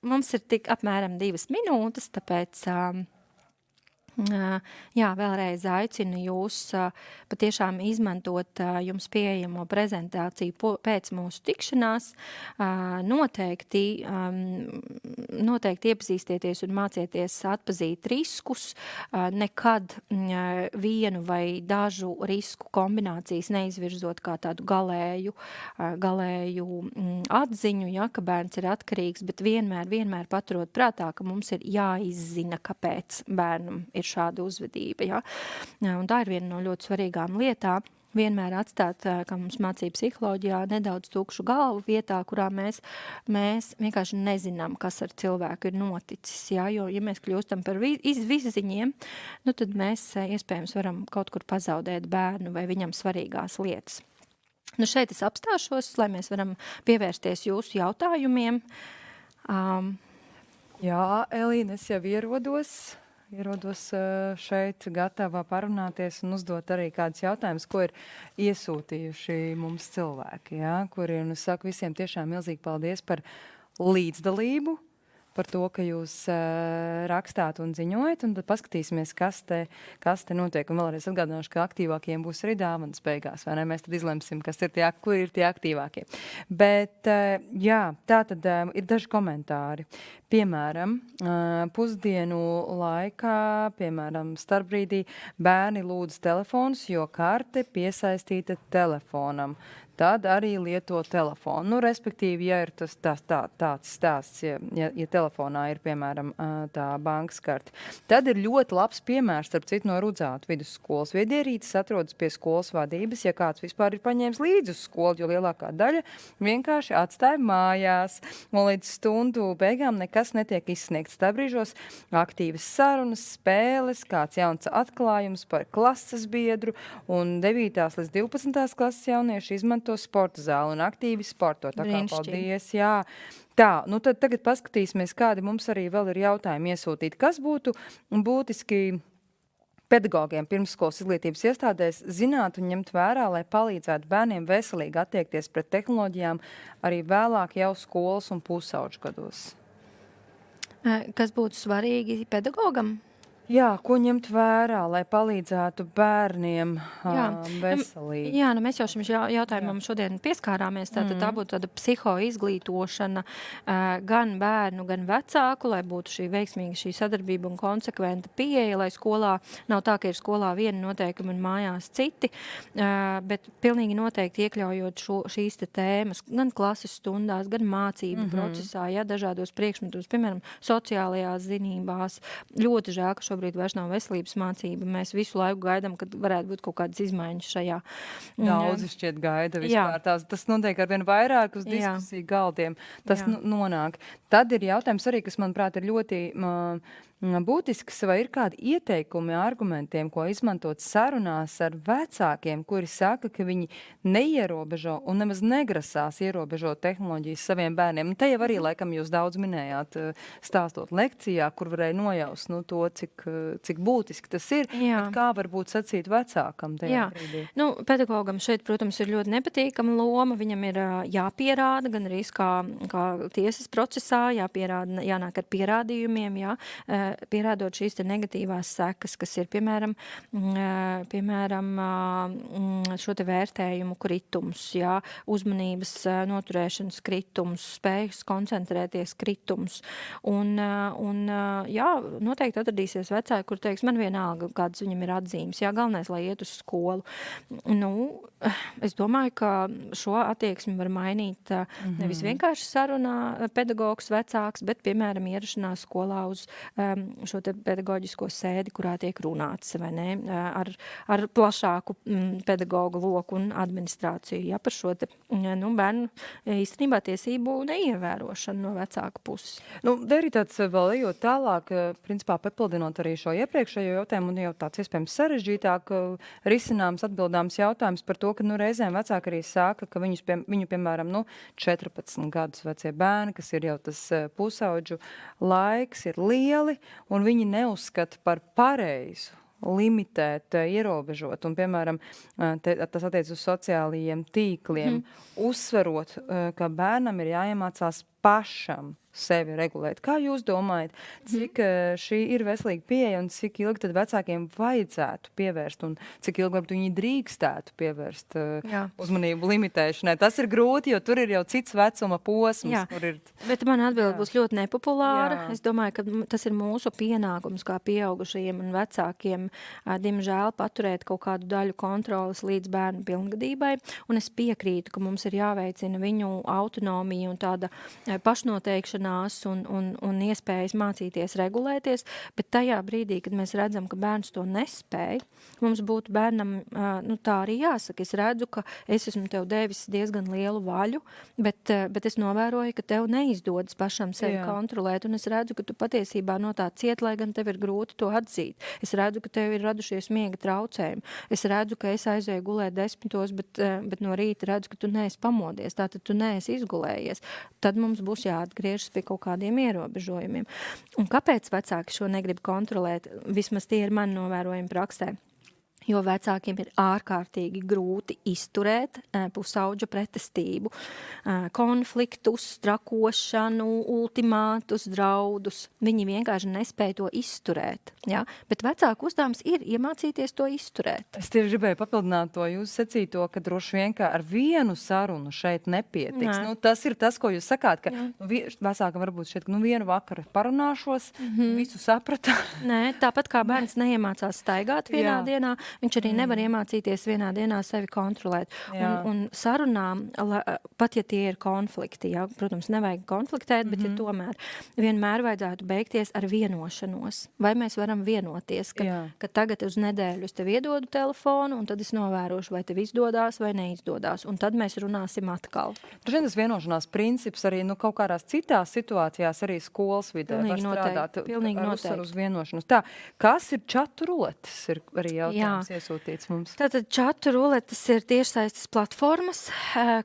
Mums ir tik apmēram 2 minūtes, tāpēc vēlreiz aicinu jūs patiešām izmantot jums pieejamo prezentāciju pēc mūsu tikšanās. Noteikti iepazīstieties un mācieties atpazīt riskus. Nekad vienu vai dažu risku kombinācijas neizvirzot kā tādu galēju atziņu, ja, ka bērns ir atkarīgs, bet vienmēr paturot prātā, ka mums ir jāizzina, kāpēc bērnam ir šāda uzvedība. Ja? Un tā ir viena no ļoti svarīgām lietām. Vienmēr atstāt, kā mums mācīja psiholoģijā, nedaudz tukšu galvu vietā, kurā mēs vienkārši nezinām, kas ar cilvēku ir noticis. Ja? Jo, ja mēs kļūstam par izziņiem, tad mēs iespējams varam kaut kur pazaudēt bērnu vai viņam svarīgās lietas. Šeit es apstāšos, lai mēs varam pievērsties jūsu jautājumiem. Jā, Elīna, es jau ierodos šeit gatava parunāties un uzdot arī kādus jautājumus, ko ir iesūtījuši mums cilvēki, ja, kuri, un es saku visiem tiešām milzīgi paldies par līdzdalību, par to, ka jūs rakstāt un ziņojat, un tad paskatīsimies, kas te notiek. Un vēlreiz atgādināšu, ka aktīvākiem būs arī dāvanas beigās, vai ne? Mēs tad izlemsim, kur ir tie aktīvākie. Bet, jā, tā tad ir daži komentāri. Piemēram, pusdienu laikā, piemēram, starpbrīdī bērni lūdz telefonus, jo karte piesaistīta telefonam. tad arī lieto telefonu. Nu, respektīvi, ja ir tāds stāsts, ja telefonā ir, piemēram, tā bankas karte, tad ir ļoti labs piemērs, starp citu, no Rudzātu vidusskolas. Viedierītes atrodas pie skolas vadības, ja kāds vispār ir paņēmis līdzi uz skolu, jo lielākā daļa vienkārši atstāja mājās, un līdz stundu beigām nekas netiek izsniegts. Tā brīžos aktīvas sarunas, spēles, kāds jauns atklājums par klases biedru, un 9. līdz 12. klases jaunieši izmanto sporta zāli un aktīvi sporto. Tā kā paldies, jā. Tā, nu tad tagad paskatīsimies, kādi mums arī vēl ir jautājumi iesūtīti. Kas būtu būtiski pedagogiem pirmsskolas izglītības iestādēs zināt un ņemt vērā, lai palīdzētu bērniem veselīgi attiekties pret tehnoloģijām arī vēlāk jau skolas un pusauģu gados? Kas būtu svarīgi pedagogam? Jā, ko ņemt vērā, lai palīdzētu bērniem veselīgi? Jā, mēs jau šim jautājumam šodien pieskārāmies. Tātad tā būtu tāda psihoizglītošana gan bērnu, gan vecāku, lai būtu šī veiksmīga šī sadarbība un konsekventa pieeja, lai skolā nav tā, ka ir skolā viena noteikuma un mājās citi, bet pilnīgi noteikti iekļaujot šīs tēmas gan klases stundās, gan mācību procesā, dažādos priekšmetos, piemēram, sociālajās zinībās. Ļoti žēl, ka šobrīd vairs nav veselības mācība. Mēs visu laiku gaidām, kad varētu būt kaut kādas izmaiņas šajā. Daudzi šķiet gaida vispār. Tas notiek arvien vairāk uz diskusiju galdiem. Tas nonāk. Tad ir jautājums arī, kas, manuprāt, ir ļoti būtisks, vai ir kādi ieteikumi argumentiem, ko izmantot sarunās ar vecākiem, kuri saka, ka viņi neierobežo un nemaz negrasās ierobežot tehnoloģijas saviem bērniem. Un te jau arī, laikam, jūs daudz minējāt, stāstot lekcijā, kur varēja nojaust to, cik būtiski tas ir, bet kā varbūt sacīt vecākam tajā brīdī? Pedagogam šeit, protams, ir ļoti nepatīkama loma. Viņam ir jāpierāda, gan arī kā tiesas procesā, jānāk ar pierādījumiem, pierādot šīs te negatīvās sekas, kas ir, piemēram, šo te vērtējumu kritums, uzmanības noturēšanas kritums, spējas koncentrēties kritums. Un noteikti atradīsies vecāki, kur teiks, man vienalga, kādas viņam ir atzīmes. Galvenais, lai iet uz skolu. Es domāju, ka šo attieksmi var mainīt nevis vienkārši sarunā pedagogs vecāks, bet, piemēram, ierašanās skolā uz šo te pedagoģisko sēdi, kurā tiek runāts, vai ne, ar plašāku pedagogu loku un administrāciju, par šo te, bērnu īstenībā tiesību neievērošanu no vecāku puses. Te arī tāds vēl ejot tālāk, principā papildinot arī šo iepriekšējo jautājumu un jau tāds iespējams sarežģītāk risināms, atbildāms jautājums par to, ka reizēm vecāki arī saka, ka viņu piemēram, 14 gadus vecie bērni, kas ir jau tas pusauģu laiks, ir lieli, un viņi neuzskata par pareizu limitēt, ierobežot. Un, piemēram, tas attiec uz sociālajiem tīkliem, uzsverot, ka bērnam ir jāiemācās pašam sevi regulēt. Kā jūs domājat, cik šī ir veselīga pieeja un cik ilgi tad vecākiem vajadzētu pievērst un cik ilgi varbūt viņi drīkstētu pievērst uzmanību limitēšanai? Tas ir grūti, jo tur ir jau cits vecuma posms. Bet man atbilde būs ļoti nepopulāra. Es domāju, ka tas ir mūsu pienākums kā pieaugušajiem un vecākiem, diemžēl, paturēt kaut kādu daļu kontrolas līdz bērnu pilngadībai. Un es piekrītu, ka mums ir jāveicina viņu autonomija un tāda pašnoteikšana un iespējas mācīties regulēties, bet tajā brīdī, kad mēs redzam, ka bērns to nespēj, mums būtu bērnam, tā arī jāsaka, es redzu, ka es esmu tev devis diezgan lielu vaļu, bet es novēroju, ka tev neizdodas pašam sevi kontrolēt, un es redzu, ka tu patiesībā no tā ciet, lai gan tev ir grūti to atzīt. Es redzu, ka tev ir radušies miega traucējumi. Es redzu, ka es aizēju gulēt 10, bet no rīta redzu, ka tu neesi pamodies, tātad tu neesi izgulējies. Tad mums būs jāatgriežas pie kaut kādiem ierobežojumiem. Un kāpēc vecāki šo negrib kontrolēt? Vismaz tie ir mani novērojumi praksē. Jo vecākiem ir ārkārtīgi grūti izturēt pusauģa pretestību, konfliktus, trakošanu, ultimātus, draudus. Viņi vienkārši nespēja to izturēt. Bet vecāku uzdevums ir iemācīties to izturēt. Es tieši gribēju papildināt to jūs sacīto, ka droši vien kā ar vienu sarunu šeit nepietiks. Tas ir tas, ko jūs sakāt, ka vecākam varbūt šeit, ka vienu vakaru parunāšos, visu sapratu. Nē, tāpat kā bērns neiemācās staigāt vienā dienā, viņš arī nevar iemācīties vienā dienā sevi kontrolēt. Un sarunām, pat ja tie ir konflikti, ja, protams, nevajag konfliktēt, bet ja tomēr vienmēr vajadzētu beigties ar vienošanos. Vai mēs varam vienoties, ka tagad uz nedēļu es tev iedodu telefonu, un tad es novērošu, vai tev izdodās vai neizdodas. Un tad mēs runāsim atkal. Tas vienošanās princips arī kaut kādās citās situācijās, arī skolas vidē var strādāt ar uzsvaru uz vienošanos. Tā, kas ir čatu ruletes? Ir arī jautājums iesūtīts mums. Tātad čatu ruletes ir tiešsaistes platformas,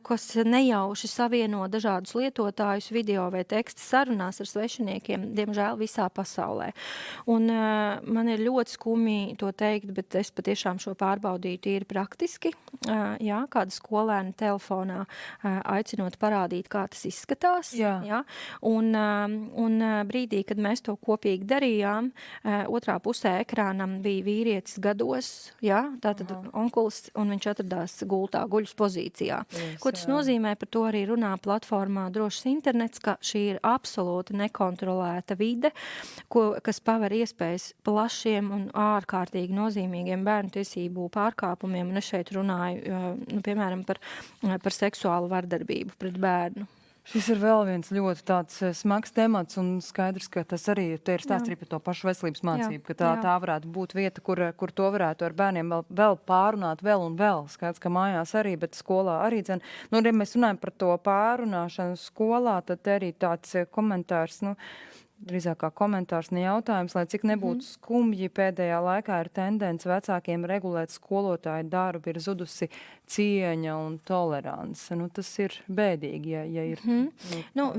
kas nejauši savieno dažādus lietotājus video vai teksta sarunās ar svešiniekiem, diemžēl visā pasaulē. Un man ir ļoti skumji to teikt, bet es patiešām šo pārbaudīju tīri praktiski. Kāda skolēna telefonā aicinot parādīt, kā tas izskatās. Un brīdī, kad mēs to kopīgi darījām, otrā pusē ekrānam bija vīrietis gados, tātad onkulis, un viņš atradās gultā, guļus pozīcijā. Ko tas nozīmē? Par to arī runā platformā Drošs internets, ka šī ir absolūti nekontrolēta vide, kas paver iespējas plašiem un ārkārtīgi nozīmīgiem bērnu tiesību pārkāpumiem. Un es šeit runāju, piemēram, par seksuālu vardarbību pret bērnu. Šis ir vēl viens ļoti tāds smags temats, un skaidrs, ka tas arī te ir stāsts arī par to pašu veselības mācību, ka tā varētu būt vieta, kur to varētu ar bērniem vēl pārunāt vēl un vēl. Skaidrs, ka mājās arī, bet skolā arī dzen. Ja mēs runājam par to pārunāšanu skolā, tad arī tāds komentārs, drīzāk kā komentārs, ne jautājums, lai cik nebūtu skumji, pēdējā laikā ir tendence vecākiem regulēt skolotāju darbu, ir zudusi cieņa un tolerance. Tas ir bēdīgi, ja ir.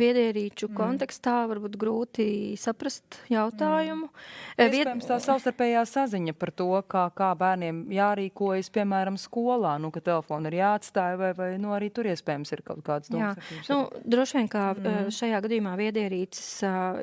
Viedierīču kontekstā varbūt grūti saprast jautājumu. Iespējams tā savstarpējā saziņa par to, kā bērniem jārīkojas, piemēram, skolā, ka telefonu ir jāatstāja, vai arī tur iespējams ir kaut kāds domsakības. Droši vien, kā šajā gadījumā viedierīces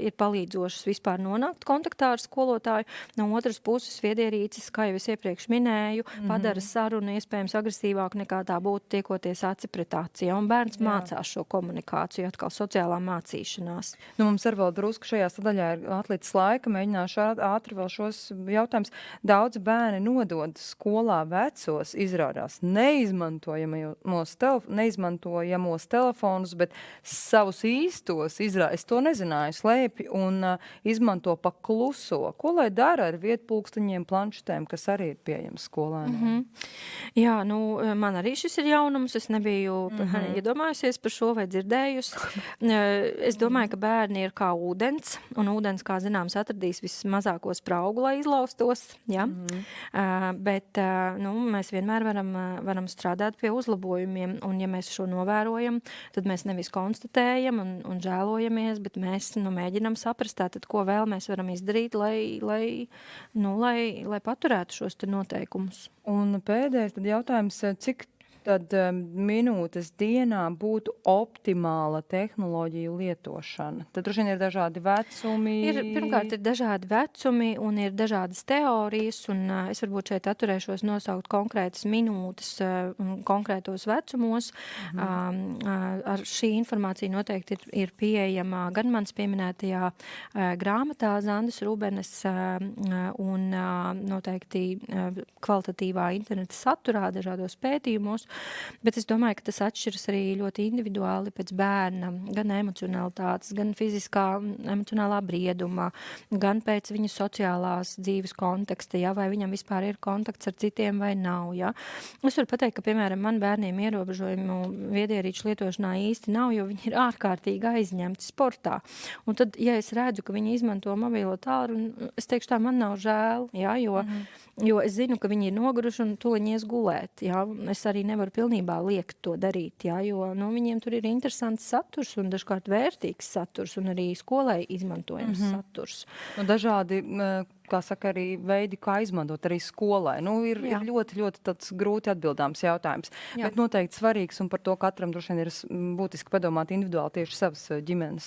ir palīdzošas vispār nonākt kontaktā ar skolotāju. No otras puses, viedierīces, kā jau es iepriekš minēju, padara sarunu iespējams agresīvāk nekā tā būtu tiekoties aci pret aci. Un bērns mācās šo komunikāciju, atkal sociālā mācīšanās. Mums ar vēl drusku šajā sadaļā ir atlicis laika, mēģināšu ātri vēl šos jautājumus. Daudz bērni nodod skolā vecos, izrādās neizmantojamos telefonus, bet savus īstos izrādās, es to nezināju, slēpj un izmanto pa kluso. Ko lai dara ar vietpulksteņiem, planšetēm, kas arī ir pieejams skolēniem? Man arī šis ir jaunums. Es nebiju iedomājusies par šo vai dzirdējusi. Es domāju, ka bērni ir kā ūdens, un ūdens, kā zināms, atradīs vismazāko spraugu, lai izlaustos. Bet mēs vienmēr varam strādāt pie uzlabojumiem, un ja mēs šo novērojam, tad mēs nevis konstatējam un žēlojamies, bet mēs mēģinam saprast, tātad, ko vēl mēs varam izdarīt, lai paturētu šos te noteikumus. Un pēdējais tad jautājums, cik tad minūtes dienā būtu optimāla tehnoloģiju lietošana? Tad droši vien ir dažādi vecumi. Pirmkārt, ir dažādi vecumi un ir dažādas teorijas, un es varbūt šeit atturēšos nosaukt konkrētas minūtes konkrētos vecumos. Ar šī informācija noteikti ir pieejama gan mans pieminētajā grāmatā Zandes Rubenes un noteikti kvalitatīvā interneta saturā dažādos pētījumos. Bet es domāju, ka tas atšķiras arī ļoti individuāli pēc bērna, gan emocionalitātes, gan fiziskā, emocionālā brieduma, gan pēc viņa sociālās dzīves konteksta, vai viņam vispār ir kontakts ar citiem vai nav. Es varu pateikt, ka, piemēram, man bērniem ierobežojumu viedierīču lietošanā īsti nav, jo viņi ir ārkārtīgi aizņemti sportā. Un tad, ja es redzu, ka viņi izmanto mobilo tālruni, es teikšu tā, man nav žēl, jo es zinu, ka viņi ir noguruši un tuliņi ies gulēt. Es arī nevaru pilnībā liekt to darīt, jo viņiem tur ir interesants saturs un dažkārt vērtīgs saturs un arī skolai izmantojams saturs. Dažādi, kā saka, arī veidi, kā izmantot arī skolai. Ir ļoti, ļoti tāds grūti atbildāms jautājums. Bet noteikti svarīgs, un par to katram droši vien ir būtiski padomāt individuāli tieši savas ģimenes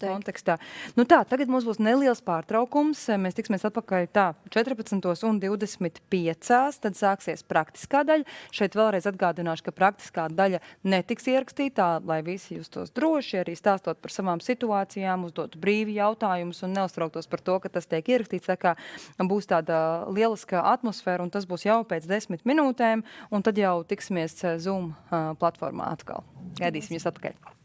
kontekstā. Tagad mums būs neliels pārtraukums. Mēs tiksimies atpakaļ 14:25. Tad sāksies praktiskā daļa. Šeit vēlreiz atgādināšu, ka praktiskā daļa netiks ierakstītā, lai visi justos droši, arī stāstot par savām situācijām, uzdot brīvi jautājumus un neuztrauktos par to, ka tas tiek ierakstīts. Tā kā būs tāda lieliska atmosfēra, un tas būs jau pēc 10 minūtēm, un tad jau tiksimies Zoom platformā atkal. Gaidīsim jūs atpakaļ.